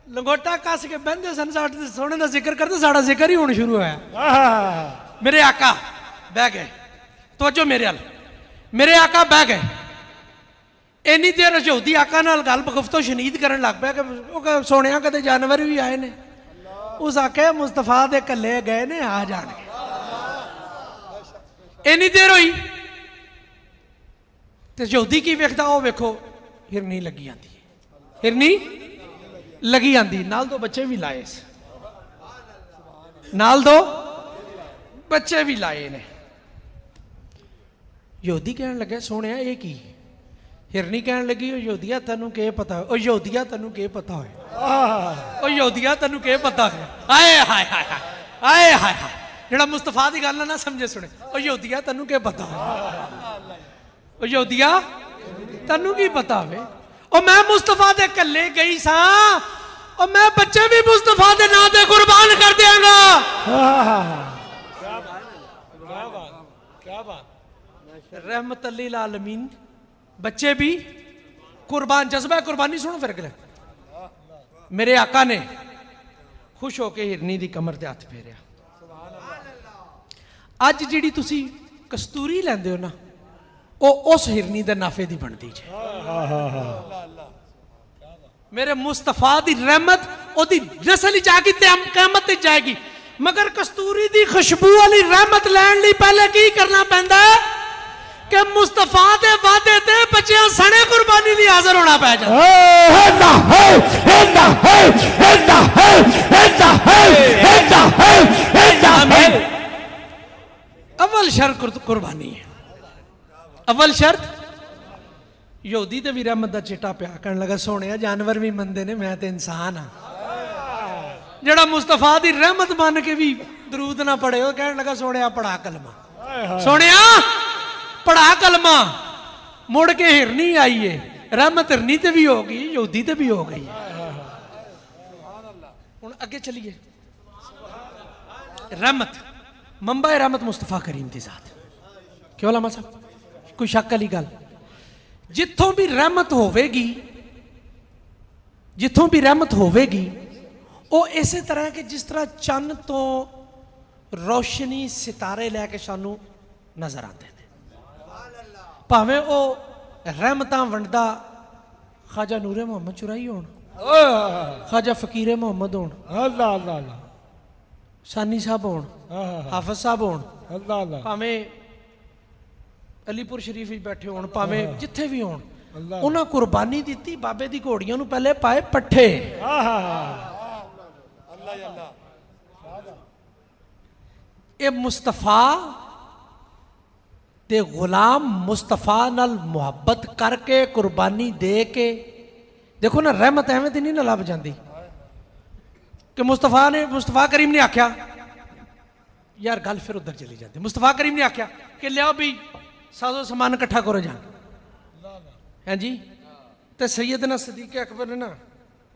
लंगोटा कस के बहते सन सोने का जिक्र करते साड़ा जिक्र ही होना शुरू होया। मेरे आका बह गए तवज्जो मेरे आका बह गए इन्नी देर यहूदी आका नाल गल बगुफ्तो शनीद करन लग पिया कि सोने कदे जानवर भी आए ने उस आखे मुस्तफा दे कल्ले गए ने आ जाने इन्नी देर हुई तो यहूदी की वेखदा वो वेखो हिरनी लगी आती है हिरनी लगी आती नाल दो बच्चे भी लाए नाल दो बच्चे भी लाए ने। यहूदी कहन लगे सोने ये की हिरनी कहन लगी यहूदिया तेनू के पता है यहूदिया तेनू के पता है यहूदिया तेनू के पता है आए हाय हाय आए हाय हाय जेड़ा मुस्तफा की गल ना समझे सुने यहूदिया तेनू के पता है यहूदिया तेनू की पता है मैं मुस्तफा दे कल्ले गई सा और मैं बच्चे भी मुस्तफा दे नाम ते कुर्बान कर देंगा। क्या बात रहमत लिल आलमीन बच्चे भी कुर्बान जज्बा कुर्बानी सुनो फिर अगले मेरे आका ने खुश होके हिरनी दी कमर ते हाथ फेरिया। अज जिहड़ी तुसी कस्तूरी लैंदे हो ना वो उस हिरनी दे नाफे दी बनती है। मेरे मुस्तफा दी रहमत ओदी नस्ल जागी ते क़यामत जाएगी मगर कस्तूरी दी खुशबू वाली रहमत लैण लई पहले की करना पैंदा है कि मुस्तफा दे वादे ते बच्चियां सने कुर्बानी दी हाजिर होना पै जाए। अव्वल शर्त कुर्बानी है अव्वल शर्त यहूदी ते भी रहमत दा चिट्टा पिया कहन लगा सोने जानवर भी मनदे ने मैं ते इंसान हाँ जेड़ा मुस्तफा दी रहमत मान के भी दरूद ना पढ़े वो कहन लगा सोने पढ़ा कलमा सोने पढ़ा कलमा मुड़ के हिरनी आई है रहमत हिरनी ते भी हो गई यहूदी ते भी हो गई। हुण अगे चलिए रहमत मंबा रहमत मुस्तफा करीम दी जात क्यों लामा साहब कोई शक वाली गल जिथों भी रहमत होवेगी वो इसे तरह के जिस तरह चन्न तो रोशनी सितारे लैके सानू नजर आते हैं भावें वो रहमतां वंडदा ख्वाजा नूरे मोहम्मद चुराई होण ख्वाजा फकीरे मोहम्मद होण सानी साहब होण हाफिज साहब होण भावें अलीपुर शरीफ ਵਿੱਚ बैठे ਹੋਣ ਭਾਵੇਂ ਜਿੱਥੇ ਵੀ ਹੋਣ ਅੱਲਾਹ ਉਹਨਾਂ ਕੁਰਬਾਨੀ ਦਿੱਤੀ ਬਾਬੇ ਦੀ ਘੋੜੀਆਂ ਨੂੰ ਪਹਿਲੇ ਪਾਏ ਪੱਠੇ ਆਹਾ ਇਹ ਮੁਸਤਫਾ ਤੇ ਗੁਲਾਮ ਮੁਸਤਫਾ ਨਾਲ ਮੁਹੱਬਤ ਕਰਕੇ ਕੁਰਬਾਨੀ ਦੇ ਕੇ ਦੇਖੋ ਨਾ ਰਹਿਮਤ ਐਵੇਂ ਤੇ ਨਹੀਂ ਨਾ ਲੱਭ ਜਾਂਦੀ ਕਿ ਮੁਸਤਫਾ ਕਰੀਮ ਨੇ ਆਖਿਆ यार गल फिर उधर चली जाती मुस्तफा करीम ने आख्या कि लियाओ भी साजो सामान इकट्ठा करो जा हैं जी ते सैयदना सदीक अकबर ने ना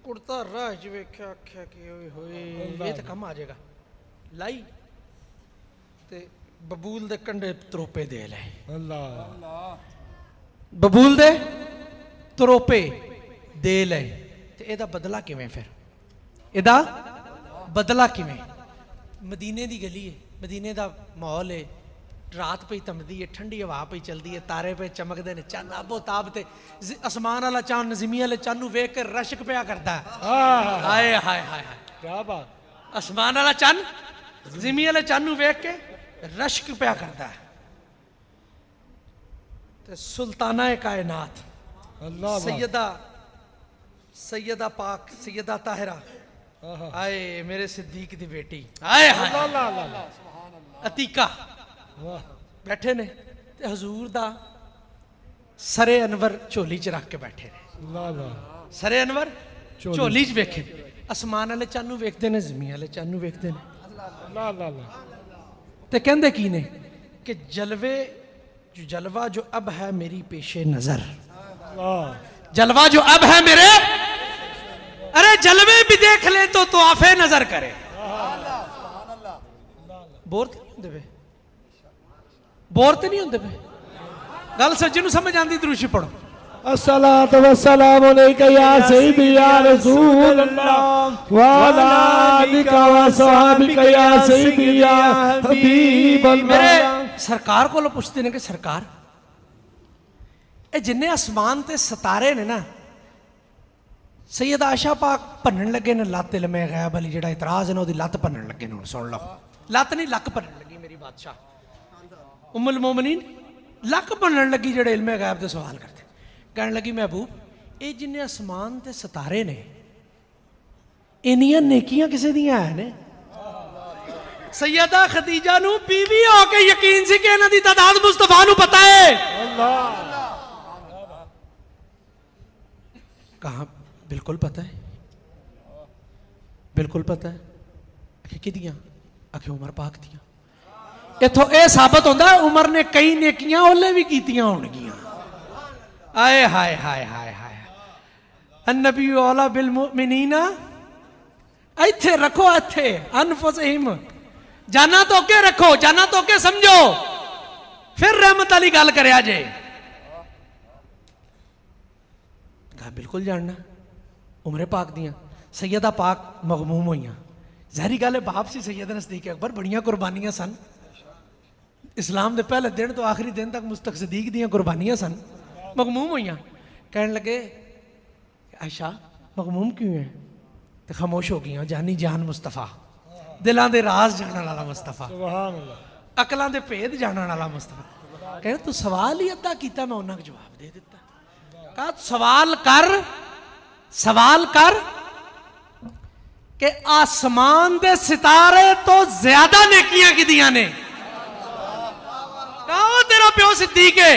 कुर्ता राह च वेख्या आख्या कि ओए होए ये तो कम आ जाएगा लाई ते बबूल दे कंडे तरोपे दे ले ਅੱਲਾਹ बबूल दे तरोपे दे ले ते एदा बदला किवें फिर एदा बदला किवें मदीने दी गली है मदीने दा माहौल है रात पे तमदी है ठंडी हवा पे चलती है तारे पे चमकते हैं चंद आबो ताब ते आसमान वाला चांद नज़ीमी वाले चांद वेख के रश्क पिया करता है ਆਹਾ हाय हाय हाय हाय ਕੀ ਬਾਤ आसमान वाला चंद नज़ीमी वाले चांद वेख के रश्क पिया करता है ते सुल्ताना कायनात ਅੱਲਾਹ सैयदा पाक सैयदा ताहिरा ਆਹਾ आए मेरे सिद्दीक दी बेटी आए हाय ਅੱਲਾਹ ਅੱਲਾਹ अतीका ਵਾਹ बैठे ने ते हजूर दा सरे अनवर झोली च रख के बैठे ने ਅੱਲਾਹ ਅੱਲਾਹ सरे अनवर झोली। झोली च वेखे आसमान वाले चानू वेखते ने जमीन वाले चानू वेखते ने ਅੱਲਾਹ ਅੱਲਾਹ ते कहंदे की ने कि जलवा जो अब है मेरी पेशे नजर ਅੱਲਾਹ जलवा जो अब है मेरे अरे जलवे भी देख ले तो आफे नजर करे बोर तो नहीं होंदे पे बोर तो नहीं होंदे पे गल सज्जन समझ आती दरूशी पढ़ो अस्सलातु वस्सलामु अलैका या सय्यदी या रसूल अल्लाह व अला आलिका व सहाबिका या सय्यदी या हबीब मेरे अल्लाह सरकार को पूछते ने कि सरकार ये जिन्ने आसमान ते सितारे ने ना सैयद आशा पाक भनन लगे ने लत्त इल्मे गैब वाली जेड़ा इतराज है ना ओदी लत्त भनन लगे ने सुन लो लत्त नहीं लक भनन लगी मेरी बादशाह उम्मुल मोमिनीन लक भनन लगी जेड़े इल्मे गैब दे सवाल करते कहने लगी महबूब ये जिन्ने आसमान ते सितारे ने इन्नियां नेकियां किसे दियां है ने सैयदा खदीजा नू बीवी होके यकीन सी कि इन्हां दी तादाद मुस्तफा नू पता है अल्लाह कहा बिल्कुल पता है बिल्कुल पता है आखे किदियां आखे उमर पाक दियां इथों यह साबित होंदा उमर ने कई नेकियां ओले भी कीतियां होणगियां आए हाय हाय हाय हाय अन्नबी औला बिल मुमिनीना इत्थे रखो इत्थे अनफुसहिम जाना तो अगे रखो जाना तो अगे समझो फिर रहमत वाली गल करया जे कहा बिल्कुल जानना उमरे पाक दियां सैयदा पाक मगमूम होइयां ज़ाहिरी गल है बाप सी सैयदना सदीक अकबर बड़ियां कुर्बानियां सन इस्लाम के पहले दिन तो आखिरी दिन तक मुस्तक सदीक दियां कुर्बानियां सन मगमूम होइयां कहने लगे आयशा मगमूम क्यों है तो खामोश हो गई जानी जान मुस्तफा दिलों के राज जानने वाला मुस्तफा सुभान अल्लाह अकलों के भेद जानने वाला मुस्तफा कहने तू सवाल ही अद्धा किया मैं उन्होंने जवाब दे दिता कहा सवाल कर कि आसमान दे सितारे तो ज्यादा नेकियां किदियां ने कहा तेरा प्यो सिद्दीक है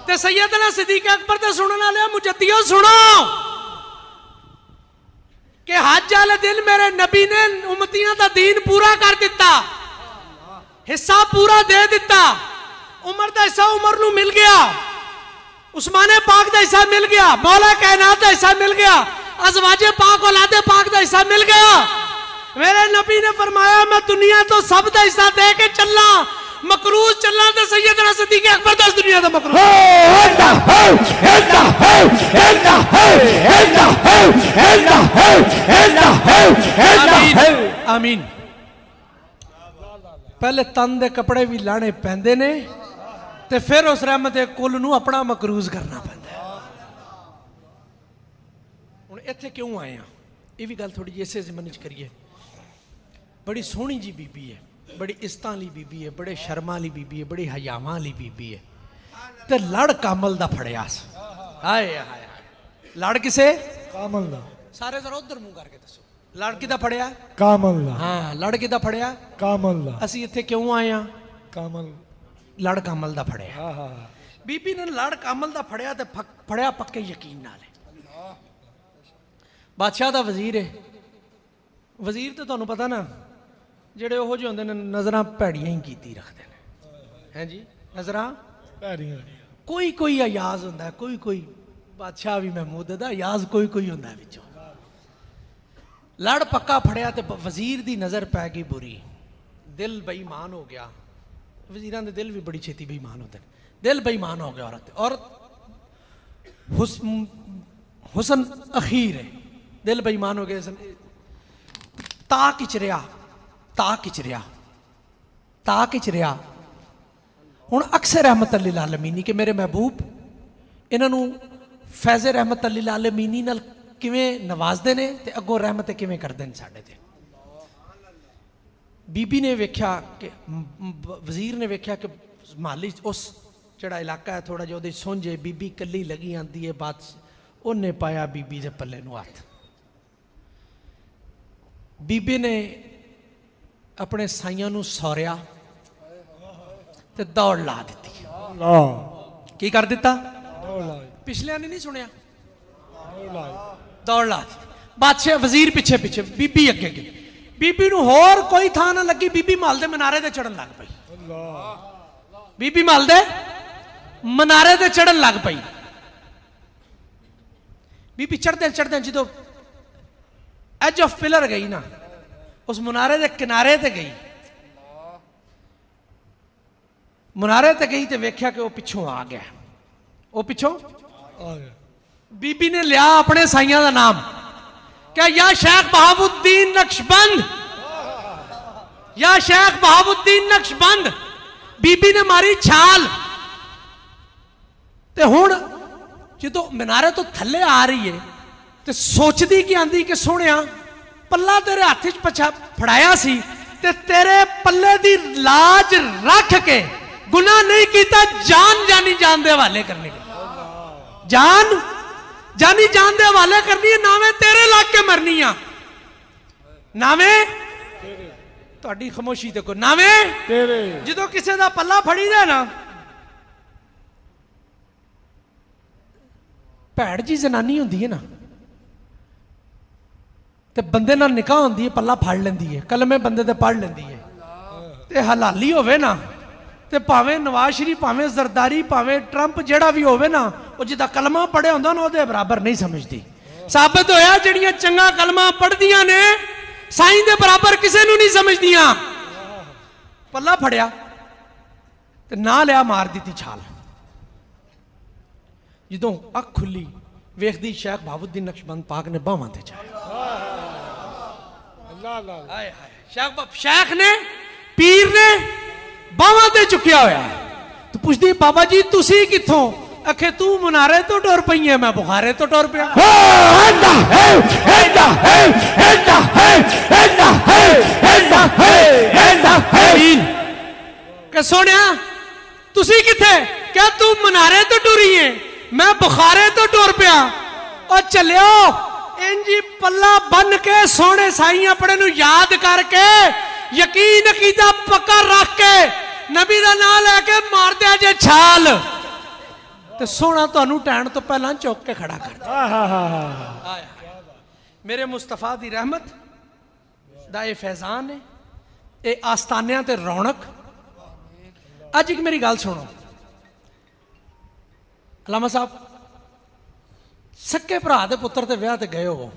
ते सैयदना सिद्दीक अकबर ते सुनने वाले मुजद्दियो सुनो कि हज वाले दिन मेरे नबी ने उम्मतियां दा दीन पूरा कर दिता हिस्सा पूरा दे दिता उमर दा हिस्सा उमर नू मिल गया उस्माने पाक दा हिस्सा मिल गया मौला कायनात दा हिस्सा मिल गया अज़वाजे पाक औलादे पाक दा हिस्सा मिल गया मेरे नबी ने फरमाया मैं दुनिया तो सब दा हिस्सा दे के चलना मकरूज चलना ते सैयदना सिद्दीक अकबर दा दुनिया दा मकरूज आमीन पहले तन दे कपड़े भी लाने पैंदे ने ते फिर उस रहमत कुल नू अपना मकरूज करना पैंदा है हुण इत्थे क्यों आए हैं ये भी गल थोड़ी जी इसे ज़िम्मन च करिए बड़ी सोहनी जी बीबी है बड़ी इज्जत वाली बीबी है, बड़े शर्मा वाली बीबी है, बड़ी हयावां वाली बीबी है। ते लड़ कामल दा फड़िया सी। हाय हाय हाय, लड़ किसे? कामल दा। सारे जरा उधर मुंह करके दसो, लड़ किदा फड़िया? कामल दा। हाँ, लड़ किदा फड़िया? कामल दा। ਅਸੀਂ ਇੱਥੇ ਕਿਉਂ ਆਏ ਆ? कामल। ਲੜ ਕਾਮਲ ਦਾ ਫੜਿਆ। हाँ हाँ। ਬੀਬੀ ਨੇ ਲੜ ਕਾਮਲ ਦਾ ਫੜਿਆ ਤੇ ਫੜਿਆ ਪੱਕੇ ਯਕੀਨ ਨਾਲ। ਬਾਦਸ਼ਾਹ ਦਾ ਵਜ਼ੀਰ ਹੈ। ਵਜ਼ੀਰ ਤੇ ਤੁਹਾਨੂੰ ਪਤਾ ਨਾ ਜਿਹੜੇ ਉਹ ਜਿਹੇ ਹੁੰਦੇ ਨੇ ਨਜ਼ਰਾਂ ਭੈੜੀਆਂ ਹੀ ਕੀਤੀ ਰੱਖਦੇ ਨੇ। ਹੈ ਜੀ, ਨਜ਼ਰਾਂ ਭੈੜੀਆਂ। ਕੋਈ ਕੋਈ ਅਯਾਜ਼ ਹੁੰਦਾ ਹੈ, ਕੋਈ ਕੋਈ ਬਾਦਸ਼ਾਹ ਵੀ ਮਹਿਮੂਦ ਦਾ ਅਯਾਜ਼ ਕੋਈ ਕੋਈ ਹੁੰਦਾ ਵਿੱਚੋਂ। ਲੜ ਪੱਕਾ ਫੜਿਆ ਤੇ ਵਜ਼ੀਰ ਦੀ ਨਜ਼ਰ ਪੈ ਗਈ ਬੁਰੀ। ਦਿਲ ਬੇਈਮਾਨ ਹੋ ਗਿਆ। ਵਜ਼ੀਰਾਂ ਦੇ ਦਿਲ ਵੀ ਬੜੀ ਛੇਤੀ ਬੇਈਮਾਨ ਹੁੰਦੇ ਨੇ। ਦਿਲ ਬੇਈਮਾਨ ਹੋ ਗਿਆ ਔਰਤ ਹੁਸਨ ਅਖੀਰ ਹੈ। ਦਿਲ ਬੇਈਮਾਨ ਹੋ ਗਿਆ। ਤਾਂ ਖਿੱਚ ਰਿਹਾ, ਤਾਂ ਖਿੱਚ ਰਿਹਾ, ਤਾਂ ਖਿੱਚ ਰਿਹਾ। ਹੁਣ ਅਕਸਰ ਰਹਿਮਤ ਅੱਲਿਲ ਆਲਮੀਨੀ ਕਿ ਮੇਰੇ ਮਹਿਬੂਬ ਇਹਨਾਂ ਨੂੰ ਫੈਜ਼ ਰਹਿਮਤ ਅੱਲਿਲ ਆਲਮੀਨੀ ਨਾਲ ਕਿਵੇਂ ਨਵਾਜ਼ਦੇ ਨੇ ਤੇ ਅੱਗੋਂ ਰਹਿਮਤ ਕਿਵੇਂ ਕਰਦੇ ਨੇ ਸਾਡੇ ਤੇ। ਬੀਬੀ ਨੇ ਵੇਖਿਆ ਕਿ ਵਜ਼ੀਰ ਨੇ ਵੇਖਿਆ ਕਿ ਮਾਲੀ ਉਸ ਜਿਹੜਾ ਇਲਾਕਾ ਹੈ ਥੋੜਾ ਜਿਹਾ ਉਹਦੇ ਸੁੰਝੇ ਬੀਬੀ ਕੱਲੀ ਲੱਗੀ ਆਂਦੀ ਹੈ ਬਾਤ। ਉਹਨੇ ਪਾਇਆ ਬੀਬੀ ਦੇ ਪੱਲੇ ਨੂੰ ਹੱਥ। ਬੀਬੀ ਨੇ ਆਪਣੇ ਸਾਈਆਂ ਨੂੰ ਸੌਰਿਆ ਤੇ ਦੌੜ ਲਾ ਦਿੱਤੀ। ਕੀ ਕਰ ਦਿੱਤਾ? ਪਿਛਲਿਆਂ ਨੇ ਨਹੀਂ ਸੁਣਿਆ। ਦੌੜ ਲਾ ਦਿੱਤੀ। ਬਾਦਸ਼ਾਹ ਵਜ਼ੀਰ ਪਿੱਛੇ ਪਿੱਛੇ, ਬੀਬੀ ਅੱਗੇ ਅੱਗੇ। ਬੀਬੀ ਨੂੰ ਹੋਰ ਕੋਈ ਥਾਂ ਨਾ ਲੱਗੀ। ਬੀਬੀ ਮਹਲ ਦੇ ਮਨਾਰੇ ਤੇ ਚੜਨ ਲੱਗ ਪਈ। ਬੀਬੀ ਮਹਲ ਦੇ ਮਨਾਰੇ ਤੇ ਚੜਨ ਲੱਗ ਪਈ। ਬੀਬੀ ਚੜਦੇ ਚੜਦੇ ਜਦੋਂ ਐਜ ਆਫ ਪਿਲਰ ਗਈ ਨਾ, ਉਸ ਮੁਨਾਰੇ ਦੇ ਕਿਨਾਰੇ ਤੇ ਗਈ। ਮੁਨਾਰੇ ਤੇ ਗਈ ਤੇ ਵੇਖਿਆ ਕਿ ਉਹ ਪਿੱਛੋਂ ਆ ਗਿਆ। ਉਹ ਪਿੱਛੋਂ ਆ ਗਿਆ। ਬੀਬੀ ਨੇ ਲਿਆ ਆਪਣੇ ਸਾਈਆਂ ਦਾ ਨਾਮ। क्या या शेख बहाबुद्दीन नक्शबंद, या शेख बहाबुद्दीन नक्शबंद। बीबी ने मारी छाल ते हुण जो मीनारे तो थले आ रही है ते सोचदी कि आंदी कि सोहणिया पल्ला तेरे हाथ च पछा फड़ाया सी ते तेरे पल्ले दी लाज रख के गुनाह नहीं कीता, जान जानी जान दे हवाले करने के। जान जानी जान दे हवाले करनी है। नावे तेरे लाग के मरनी आ। नावे ਤੁਹਾਡੀ ਖਾਮੋਸ਼ੀ ਤੇ ਕੋ ਨਾਵੇਂ ਤੇਰੇ। ਜਦੋਂ ਕਿਸੇ ਦਾ ਪੱਲਾ ਫੜੀ ਦਾ ਨਾ, ਭੈੜ ਜੀ ਜ਼ਨਾਨੀ ਹੁੰਦੀ ਹੈ ਨਾ ਤੇ ਬੰਦੇ ਨਾਲ ਨਿਕਾਹ ਹੁੰਦੀ ਹੈ, ਪੱਲਾ ਫੜ ਲੈਂਦੀ ਹੈ, ਕਲਮੇ ਬੰਦੇ ਤੇ ਪੜ ਲੈਂਦੀ ਹੈ ਤੇ ਹਲਾਲੀ ਹੋਵੇ ਨਾ ਤੇ ਭਾਵੇਂ ਨਵਾਜ਼ ਸ਼ਰੀਫ, ਭਾਵੇਂ ਜ਼ਰਦਾਰੀ, ਭਾਵੇਂ ਟਰੰਪ ਜਿਹੜਾ ਵੀ ਹੋਵੇ ਨਾ, ਉਹ ਜਿਹਦਾ ਕਲਮਾ ਪੜਿਆ ਹੁੰਦਾ ਨਾ ਉਹਦੇ ਬਰਾਬਰ ਨਹੀਂ ਸਮਝਦੀ। ਸਾਬਤ ਹੋਇਆ ਜਿਹੜੀਆਂ ਚੰਗਾ ਕਲਮਾ ਪੜਦੀਆਂ ਨੇ ਸਾਈਂ ਦੇ ਬਰਾਬਰ ਕਿਸੇ ਨੂੰ ਨਹੀਂ ਸਮਝਦੀਆਂ। ਪੱਲਾ ਫੜਿਆ ਤੇ ਨਾ ਲਿਆ, ਮਾਰ ਦਿੱਤੀ ਛਾਲ। ਜਦੋਂ ਅੱਖ ਖੁੱਲੀ ਵੇਖਦੀ ਸ਼ੇਖ ਬਹਾਬੁद्दीन ਨਕਸ਼ਬੰਦ ਪਾਕ ਨੇ ਬਾਹਾਂ ਤੇ ਚਾੜਿਆ। ਅੱਲਾਹ ਅੱਲਾਹ। ਹਾਏ ਹਾਏ। शेख ने पीर ने बावां ते चुकिया होया। तो पुछदी बाबा जी तुसी किथों? आखे तू मुनारे तो टुर पई है, मैं बुखारे तो टुर पिया। के सोनिया तुसी किथे? क्या तू मुनारे तो टुरी है, मैं बुखारे तो टुर पिया। और चलियो इंजी पल्ला बन के सोने साई अपने नू याद करके यकीन अकीदा पक्का रख के नबी दा नाम लैके मार दिया जे छाल ते सोना तुहानू टैण तो पहला चुक के खड़ा कर दिया। मेरे मुस्तफा दी रहमत दा ये फैजान है, ये आस्तानियां ते रौनक। अज एक मेरी गल सुनो, अलामा साहब सक्के भरा दे पुत्र ते विआह ते गए हो,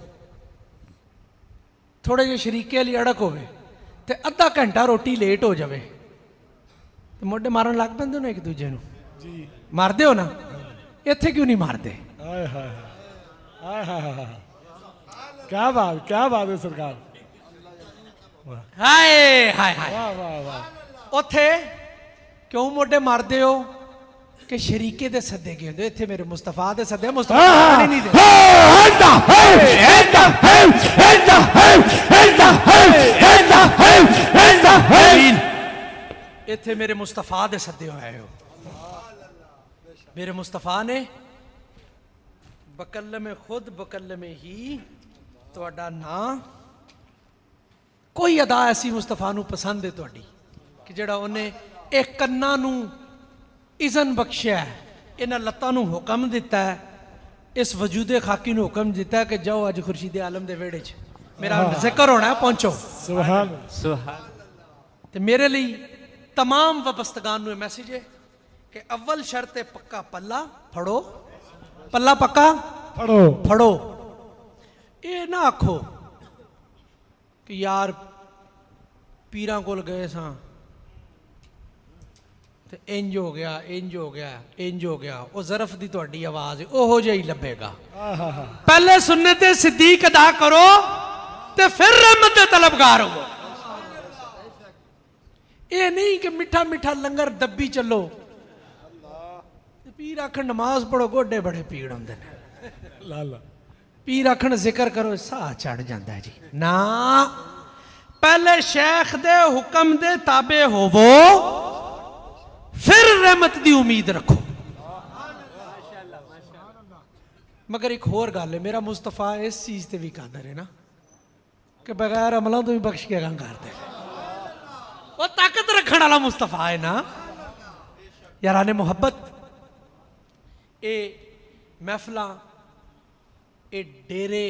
थोड़े जे शरीके वाली अड़क होवे ते अद्धा घंटा रोटी लेट हो जाए तो मोढे मारन लग पैंदे हो एक दूजे नूं। जी मारदे हो ना? इत्थे क्यों नहीं मारते? हाय हाय हाय हाय हाय। क्या बात है सरकार। हाय हाय हाय। वाह वाह वाह। उत्थे क्यों मोढे मारदे हो कि शरीके दे सदे गए होंदे। इत्थे मेरे मुस्तफा दे सदे, मुस्तफा नहीं दे। ते मेरे मुस्तफा दे सदे आए हो। मेरे मुस्तफा ने बकल्लमे खुद बकल्लमे ही तुहाडा नां, कोई अदा ऐसी मुस्तफा नूं पसंद है तुहाडी कि जिहड़ा उन्हें एक कन्नां नूं इज़न बख्शिया है, इन्हां लत्तां नूं हुक्म दिता है, इस वजूदे खाकी नूं हुक्म दिता है कि जाओ अज खुर्शीद आलम दे वेड़े च मेरा जिक्र होना है, पहुंचो। सुभान ते मेरे लिए तमाम वाबस्तगान नूं मैसेज है कि अव्वल शर्त है पक्का पल्ला फड़ो, पल्ला पक्का पढ़ो फड़ो। ये ना आखो कि यार पीरां कोल गए सां ते इंज हो गया, इंज हो गया, इंज हो गया। वो ज़रफ दी तुहाडी आवाज़ है, ओहो जिहा ही लभेगा। पहले सुन्नत सिद्दीक अदा करो ते फिर रहमत दे तलबगार हो। ये नहीं कि मिठा मिठा लंगर दब्बी चलो, पीर आखन नमाज पढ़ो गोडे बड़े पीड़ होंदे ने, लाला पीर आखन जिक्र करो साह चढ़ जाता है जी। ना, पहले शेख दे हुक्म दे ताबे होवो, फिर रहमत दी उम्मीद रखो। मगर एक होर गल है, मेरा मुस्तफा इस चीज ते भी कादर है ना कि बगैर अमलों तो भी बख्श के गं कर दे। वो ताकत रखने वाला मुस्तफा है ना। याराने मुहब्बत, ये महफिलां, ये डेरे,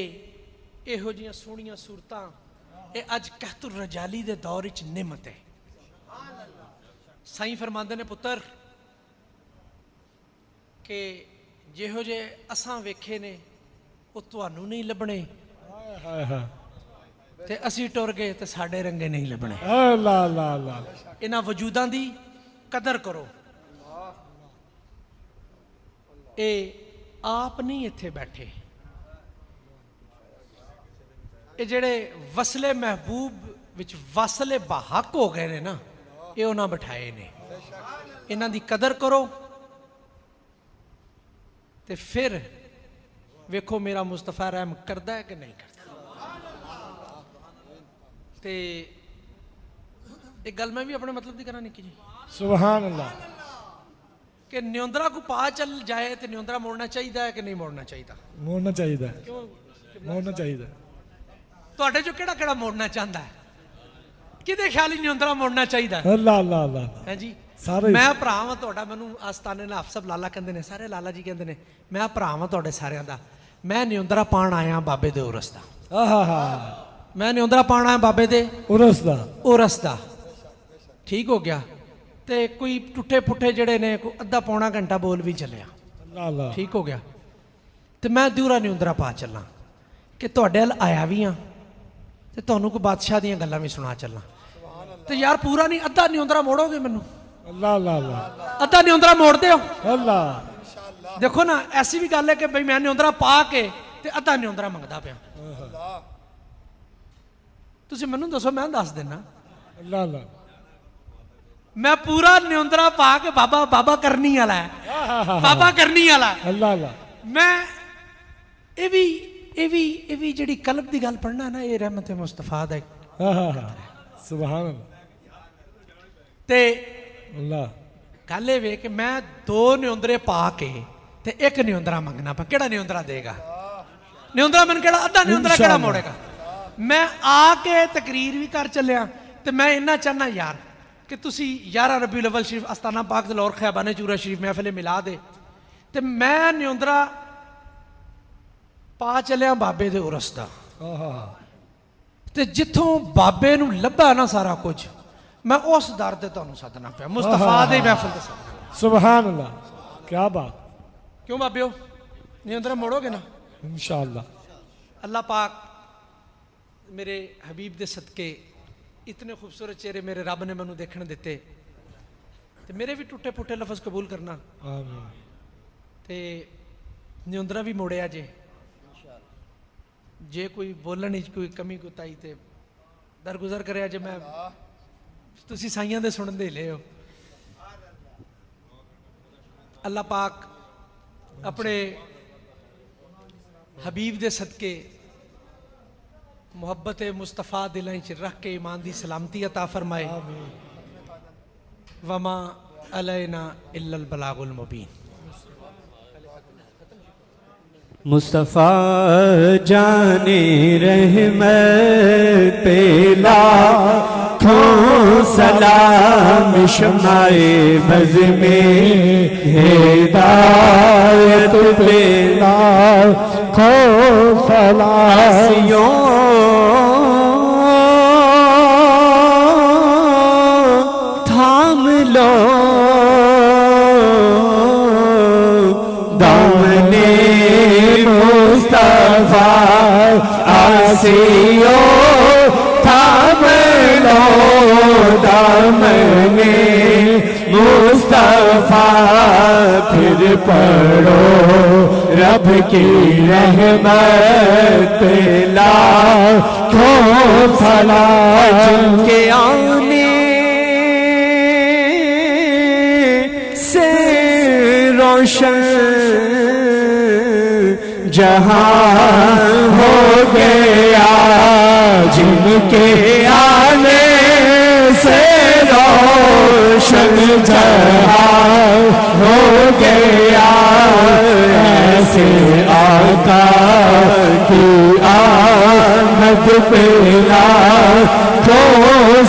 इहो जिहियां सोहणियां सूरतां, ये अज कहतुर रजाली दे दौर च नेमत है। साईं फरमांदे ने पुत्तर कि जिहो जे असां वेखे ने वो तुहानू नहीं लभणे, हाय हाय ते असी टुर गए ते साडे रंगे नहीं लभणे। ला ला ला इन्हां वजूदां दी कदर करो। ये आप नहीं इत्थे बैठे, ये जेड़े वसले महबूब विच वसले बहक हो गए ने ना, ये उन्हां बिठाए ने। इन्हां दी कदर करो ते फिर वेखो मेरा मुस्तफा रहम करदा है कि नहीं करदा। ते एक गल मैं भी अपने मतलब की करा निकी जी, सुभान अल्लाह। कि न्योंदरा को पा चल जाए तो न्योंदरा मोड़ना चाहिए है कि नहीं मोड़ना चाहिए? मोड़ना चाहिए, मोड़ना चाहिए। ਤੁਹਾਡੇ ਚੋਂ ਕਿਹੜਾ ਕਿਹੜਾ ਮੋੜਨਾ ਚਾਹੁੰਦਾ ਹੈ? ਕਿਹਦੇ ਖਿਆਲ ਹੀ न्योंदरा मोड़ना चाहिए? अल्लाह अल्लाह अल्लाह है जी। सारे मैं भरा वां ਤੁਹਾਡਾ, ਮੈਨੂੰ ਆਸਤਾਨੇ ਨਾਲ ਅਫਸਰ ਲਾਲਾ ਕਹਿੰਦੇ ਨੇ, ਸਾਰੇ ਲਾਲਾ ਜੀ ਕਹਿੰਦੇ ਨੇ, ਮੈਂ ਭਰਾ ਵਾਂ ਤੁਹਾਡੇ ਸਾਰਿਆਂ ਦਾ। ਮੈਂ न्योंदरा ਪਾਣ ਆਇਆ ਬਾਬੇ ਦੇ ਉਰਸ ਦਾ। आहा ਮੈਂ न्योंदरा ਪਾਣ ਆਇਆ ਬਾਬੇ ਦੇ उरसदा उरस दा। ठीक हो गया। ते कोई टुटे पुट्ठे जड़े ने कोई अद्धा पौना घंटा बोल भी चलिया। अल्लाह अल्लाह ठीक हो गया। तो मैं दूरा न्योंदरा पा चलना कि तुहाडे हल आया भी हाँ ते तुहानू कोई बादशाह दियां गल्लां भी सुना चलना। तो यार पूरा नहीं, अद्धा न्योंदरा मोड़ोगे मैनू? अल्लाह अल्लाह अल्लाह अद्धा न्योंदरा मोड़ते हो? अल्लाह। देखो ना, ऐसी भी गल है कि भाई मैं न्योंदरा पा के ते अद्धा न्योंदरा मंगदा पिया। तुसीं मैनू दसो, मैं दस देना। अल्लाह अल्लाह मैं पूरा न्योंदरा पा के बाबा बाबा करनी वाला है, बाबा करनी वाला है। अल्लाह अल्लाह। मैं ये भी जड़ी कल्ब दी गल पढ़ना ना, ये रहमत मुस्तफा दा सुभान अल्लाह। ते अल्लाह गल ये वे कि मैं दो न्योंदरे पा के ते एक न्योंदरा मंगना पा, केड़ा न्योंदरा देगा? न्योंदरा मैंने केड़ा अद्धा न्योंदरा केड़ा मोड़ेगा? मैं आके तकरीर भी कर चलिया। ते मैं इन्ना चाहना यार कि तुसी 11 रबीउल अव्वल शरीफ अस्ताना पाक दे लाहौर खयाबाने चूरा शरीफ महफिल मिला दे ते मैं न्योंदरा पा चलिया बाबे दे उरस दा। ते जिथों बाबे नू लभा ना सारा कुछ, मैं उस दर ते तुहानू सदना पिया, मुस्तफा दे महफिल ते सदना। सुभान अल्लाह, क्या बात। क्यों बाबियो, न्योंदरा मोड़ोगे ना इंशाअल्लाह? अल्लाह पाक मेरे हबीब दे सदके इतने खूबसूरत चेहरे मेरे रब ने मैनू देखने दिते, ते मेरे भी टुटे पुट्टे लफज कबूल करना। आमीन। ते न्योंदरा भी मोड़िया जे कोई बोलने कोई कमी कुताई ते दरगुजर करे जे, मैं तुसी साइयां दे सुनदे ले हो। अल्लाह पाक अपने हबीब दे सदके मुहब्बत मुस्तफा दिलों च रख के ईमान दी सलामती अता फरमाए। वमा अलैना इल्लल बलागुल मुबीन। मुस्तफ़ा जाने रहमत पे लाखों सलाम, शमाए बज़ में हिदायत पे लाखों सलाम, थाम लो दामने मुस्तफा, आसियो थाम लो दामने मुस्तफा, फिर पढ़ो रब की रहमत लाखों सलाम, जिनके आने से रोशन जहां हो गया, जिनके आने से रोशन जहां हो गया, ऐसे आका की आमद पे लाखों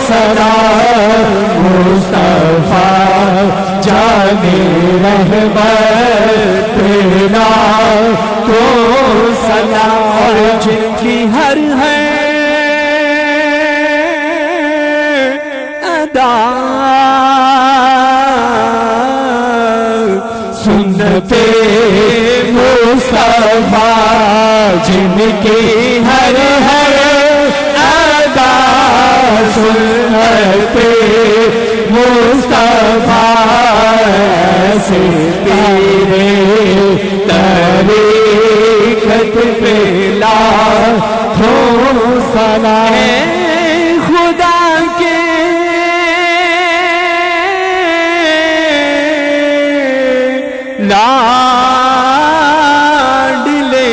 सलाम, मुस्तफा जाने रहमत पे लाखों सलाम, और जिनकी हर है अदा सुनते मुस्तफा, जिनकी हर है अदा सुनते मुस्तफा, ऐसे तेरे तरीक़त पे लाखों सलाम, खुदा के लाडले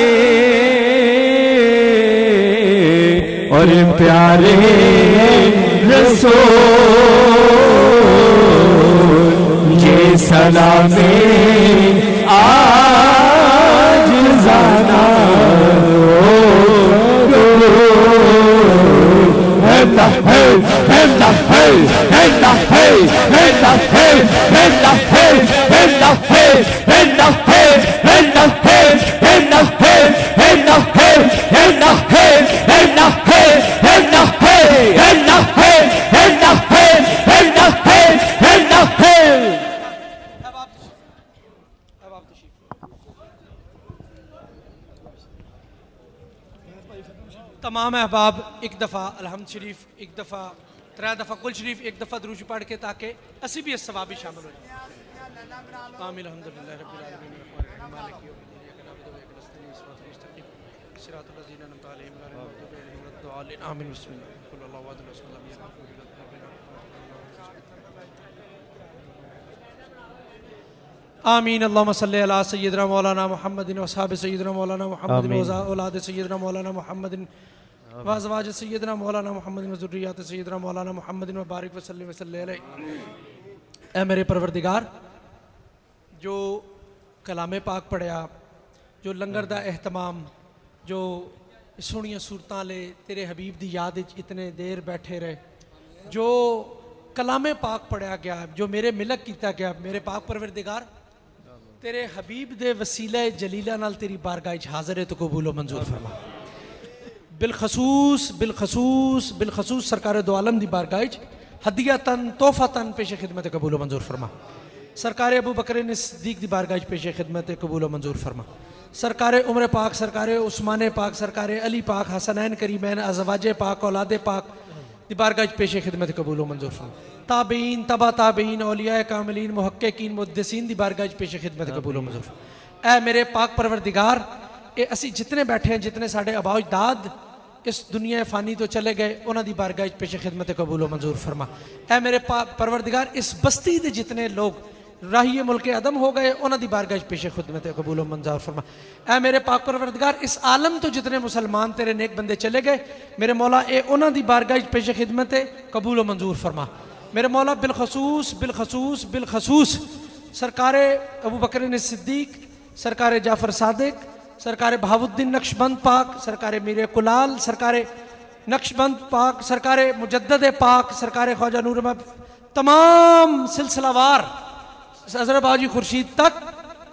और प्यारे रसूल, ये सलामे आज जाना तमाम अहबाब एक दफ़ा अलहम्द शरीफ, एक दफ़ा 3 दफ़ा कुल शरीफ, एक दफ़ा दुरूद पढ़ के, ताकि असी भी इस सवाब में शामिल हो जाए। आमीन। अल्हम्दुलिल्लाह रब्बिल आलमीन, मालिक यौमिद्दीन, इय्याका नअबुदु व इय्याका नस्तईन, सिरातल मुस्तकीम, सिरातल लज़ीना अनअमता अलैहिम गैरिल मग़दूबि अलैहिम वलद्दालिन। आमीन। बिस्मिल्लाह। कुल हुवल्लाहु अहद, अल्लाहु समद, लम यलिद वलम यूलद वलम यकुल लहु आमीन। अल्लाहुम्मा सल्लि अला सय्यिदिना मौलाना मुहम्मदिन व असहाबि सय्यिदिना मौलाना मुहम्मदिन व औलाद सय्यिदिना मौलाना मुहम्मदिन व अज़वाज सय्यिदिना मौलाना मुहम्मदिन व ज़ुर्रिय्यात सय्यिदिना मौलाना मुहम्मदिन व बारिक वसल्लिम वसल्लि अलैहि। ऐ मेरे परवरदिगार, जो कलामे पाक पढ़िया, जो लंगर दा एहतमाम, जो सोहणियां सूरतां ले तेरे हबीब दी याद विच इतने देर बैठे रहे, जो कलामे पाक पढ़िया गया, जो मेरे मिलक किया गया, मेरे पाक परवरदिगार तेरे हबीब दे वसीले जलीला नाल तेरी बारगाह च हाज़िर है, तो कबूल व मंजूर फरमा। बिलखसूस बिलखसूस बिलखसूस सरकार दो आलम दी बारगाह च हदियतन तोहफतन पेश खिदमत कबूल व मंजूर फरमा। सरकार अबू बकर सिद्दीक दी बारगाह च पेश खिदमत कबूल व मंजूर फरमा। सरकार उमर पाक, सरकार उस्मान पाक, सरकार अली पाक, हसनैन करीमैन, अज़वाज पाक, औलाद पाक दी बारगाह च पेश खिदमत कबूल व मंजूर फरमा। ताबीन, तबा ताबीन, औलिया कामिलीन, मुहक्किकीन, मुहद्दिसीन दी बारगाह च पेश खिदमत कबूल व मंजूर फरमा। ऐ मेरे पाक परवरदिगार, ये असी जितने बैठे हैं, जितने साढ़े आबा अजदाद इस दुनिया फ़ानी तो चले गए, उन्हों की बारगाह च पेश खिदमत कबूल व मंजूर फरमा। ऐ मेरे परवरदिगार, इस बस्ती के जितने लोग राहिए मुल्क अदम हो गए, उन्हों की बारगाह च पेश खिदमत कबूल व मंजूर फरमा। ऐ मेरे पाक परवरदिगार, इस आलम तो जितने मुसलमान तेरे नेक बंदे चले गए, मेरे मौला ए उन्हों की बारगाह च पेश खिदमत कबूल व मंजूर फरमा। मेरे मौला बिलखसूस बिलखसूस बिलखसूस सरकार अबू बकर ने सिद्दीक, सरकार जाफ़र सादिक, सरकार बहाउद्दीन नक्शबंद पाक, सरकार मीर कुलाल, सरकार नक्शबंद पाक, सरकार मुजद्दद पाक, सरकार ख्वाजा नूर महमद, तमाम सिलसिलावार हज़रत बाजी खुर्शीद तक,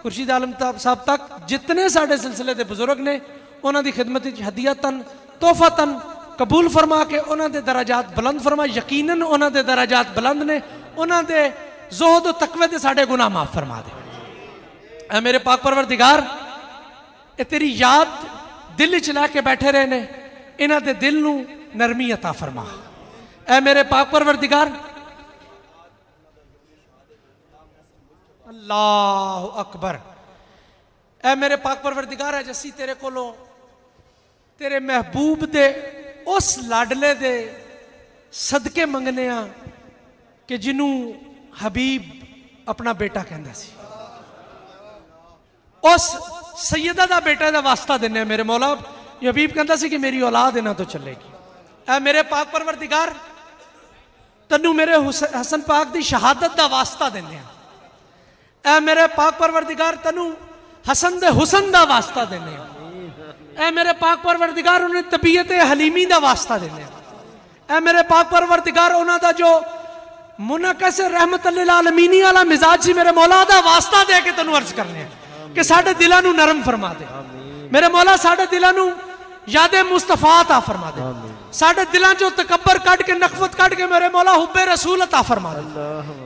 खुर्शीद आलम साहब तक जितने साढ़े सिलसिले के बुजुर्ग ने उन्हों की खिदमत हदीयतन तोहफतन कबूल फरमा के उन्होंने दराजात बुलंद फरमा। यकीनन उन्होंने दराजात बुलंद ने, उन्होंने ज़ोहद व तकवे दे साढ़े गुनाह माफ़ फरमा दे। ऐ मेरे पाक परवरदिगार, ये तेरी याद दिल च लैके बैठे रहे ने, इन्हां दे दिल नूं नरमी अता फरमा। ऐ मेरे पाक परवरदिगार, अल्लाह अकबर। ऐ मेरे पाक परवरदिगार, है जसी तेरे कोलों तेरे महबूब दे उस लाडले दे सदके मंगने आ कि जिन्हों हबीब अपना बेटा कहता सी, उस सैयदा दा बेटा दा वास्ता देने मेरे मौला। हबीब कहता सी कि मेरी औलाद इन्हां तो चलेगी। ऐ मेरे पाक परवरदिगार, तन्नू मेरे हसन पाक दी शहादत दा वास्ता देने। ऐ मेरे पाक परवरदिगार, तन्नू हसन दे हुसन दा वास्ता देने। ऐ मेरे पाक परवरदिगार, उन्हें तबीयत हलीमी दा वास्ता देने। ऐ मेरे पाक परवरदिगार, उन्हां दा जो मुनकस रहमत लिल आलमीनी वाला मिजाज सी मेरे मौला दा वास्ता दे के तन्नू अर्ज करने कि साडे दिलां नूं नरम फरमा दे। मेरे मौला साडे दिलां नूं यादे मुस्तफा अता फरमा दे। साडे दिलां चों तकब्बर कट के नखवत कट के मेरे मौला हुब्बे रसूल अता फरमा दे।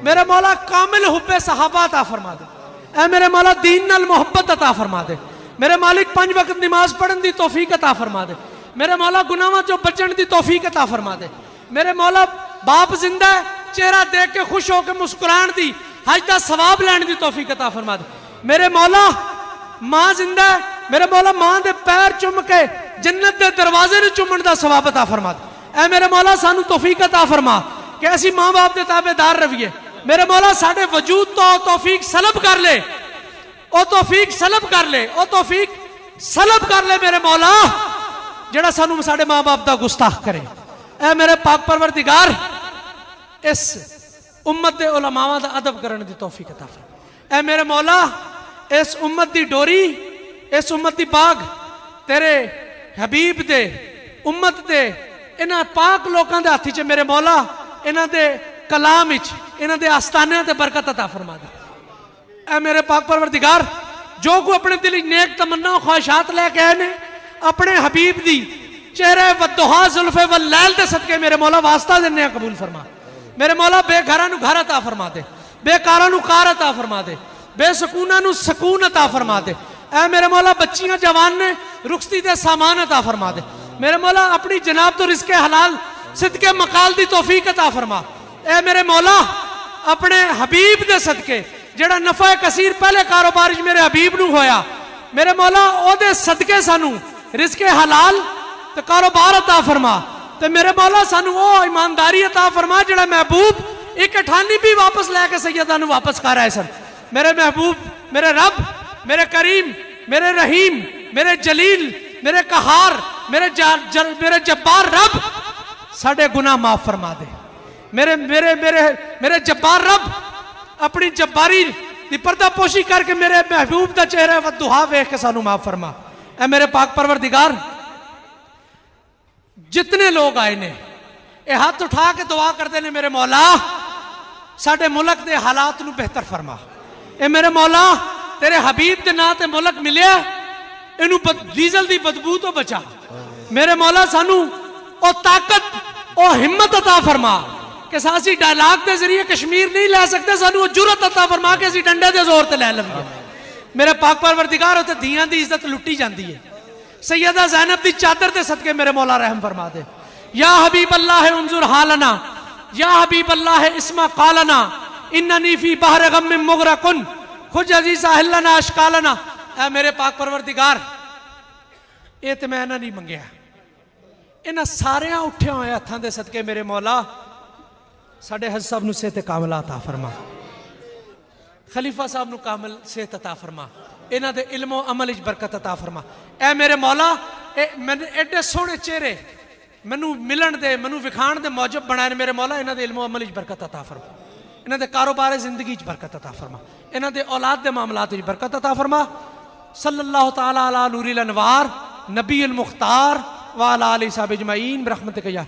मेरे मौला कामिल हुब्बे सहाबा अता फरमा दे। ऐ मेरे मौला दीन नाल मोहब्बत अता फरमा दे। मेरे मालिक 5 वक्त नमाज पढ़न दी तौफीक अता फरमा दे। मेरे मौला गुनाहां चों बचण दी तौफीक अता फरमा दे। मेरे मौला बाप जिंदा है, चेहरा देख के खुश होकर मुस्कुराण दी, हज का सवाब लैण दी तौफीक अता फरमा दे। मेरे मौला मां जिंदा है, मेरे मौला मां दे पैर चुम के जन्नत दे दरवाजे नूं चुमण दा सवाब अता फरमा दे। ऐ मेरे मौला सानू तौफीक अता फरमा कि असी मां बाप दे ताबेदार रहिए। मेरे मौला साडे वजूद तो तौफीक सलब कर ले, ओ तौफीक सलब कर ले, ओ तौफीक सलब कर ले मेरे मौला, जेड़ा सानू साडे मां बाप दा गुस्ताख करे। ऐ मेरे पाक परवरदिगार, इस उम्मत दे उलमावां दा अदब करने दी तौफीक अता फरमा। ऐ मेरे मौला, इस उम्मत दी डोरी, इस उम्मत दी बाग तेरे हबीब दे उम्मत दे इन्हां पाक लोकां दे हाथी च मेरे मौला, इन्हां दे कलाम विच, इन्हां दे आस्तानियां ते बरकत अता फरमा दे। ऐ मेरे पाक परवरदिगार, जो को अपने दिल नेक तमन्ना ख्वाहिशात लैके आए ने, अपने हबीब दी चेहरे वद्दुहा जुल्फे वल लैल दे सदके मेरे मौला वास्ता देने कबूल फरमा। मेरे मौला बेघरां नूं घर अता फरमा दे, बेकारां नूं कार अता फरमा दे, बेसकूनां नूं सकून अता फरमा दे। ऐ मेरे मौला बच्चियां जवान ने रुखसती दे सामान अता फरमा दे। मेरे मौला अपनी जनाब तो रिज़्क़े हलाल सिदके मकाल दी तौफीक अता फरमा। ऐ मेरे मौला, अपने हबीब दे सदके जेड़ा नफा कसीर पहले कारोबार मेरे हबीब नूं होया, मेरे मौला ओदे सदके सानू रिज़्क़े हलाल ते कारोबार अता फरमा। ते मेरे मौला सानू ओ ईमानदारी अता फरमा जेड़ा महबूब एक अठानी भी वापस लैके सैयदा नूं वापस कर आए सन। मेरे महबूब, मेरे रब, मेरे करीम, मेरे रहीम, मेरे जलील, मेरे कहार, मेरे जब्बार रब, साडे गुनाह माफ फरमा दे। मेरे मेरे मेरे मेरे जब्बार रब, अपनी जब्बारी दी पर्दापोशी करके मेरे महबूब दा चेहरा वद्दुहा वेख के सानू माफ फरमा। ऐ मेरे पाक परवरदिगार, जितने लोग आए ने ये हाथ उठा के दुआ करते हैं, मेरे मौला साडे मुल्क दे हालात नूं बेहतर फरमा। ए मेरे मौला, तेरे हबीब दे नां ते मुल्क मिलिया, इनू डीजल दी बदबू तो बचा। मेरे मौला सानू ओ ताकत ओ हिम्मत अता फरमा कि असी डायलॉग के जरिए कश्मीर नहीं लै सकते, सानू जुरत अता फरमा के असी डंडे दे जोर ते लै लवीए। मेरे पाक परवरदिगार, उत्ते धीआं दी इज्जत लुटी जाती है। सैयदा ज़ैनब दी चादर दे सदके मेरे मौला रहम फरमा दे। या हबीब अल्लाह उन्जुर हालना, या हबीब अल्लाह इस्मा कालना, इन्ननी फी बहर गम मुगरकुन खुज अजीज़ा हिलना अशकालना। ऐ मेरे पाक परवरदिगार, ये तो मैं नहीं मंगया, इन्हां सारियां उठिया हुए हत्थां दे सदके मेरे मौला साडे हज साहब नूं सेहत कामला अता फरमा, खलीफा साहब नूं कामल सेहत अता फरमा, इन्हां दे इल्मो अमल विच बरकत अता फरमा। ऐ मेरे मौला, मैंने एडे सोहने चेहरे ਮੈਨੂੰ ਮਿਲਣ ਦੇ, ਮੈਨੂੰ ਵਿਖਾਣ ਦੇ ਮੌਜਬ ਬਣਾਏ ਨੇ ਮੇਰੇ ਮੌਲਾ। ਇਹਨਾਂ ਦੇ ਇਲਮ ਅਮਲ 'ਚ ਬਰਕਤ ਅਤਾ ਫਰਮਾ, ਇਹਨਾਂ ਦੇ ਕਾਰੋਬਾਰ ਜ਼ਿੰਦਗੀ 'ਚ ਬਰਕਤ ਅਤਾ ਫਰਮਾ, ਇਹਨਾਂ ਦੇ ਔਲਾਦ ਦੇ ਮਾਮਲਾਤ 'ਚ ਬਰਕਤ ਅਤਾ ਫਰਮਾ। सल्लल्लाहु ताला अला नूरिल अनवार नबील मुख्तार व अला आलिहि साहब अजमईन बरहमतिक या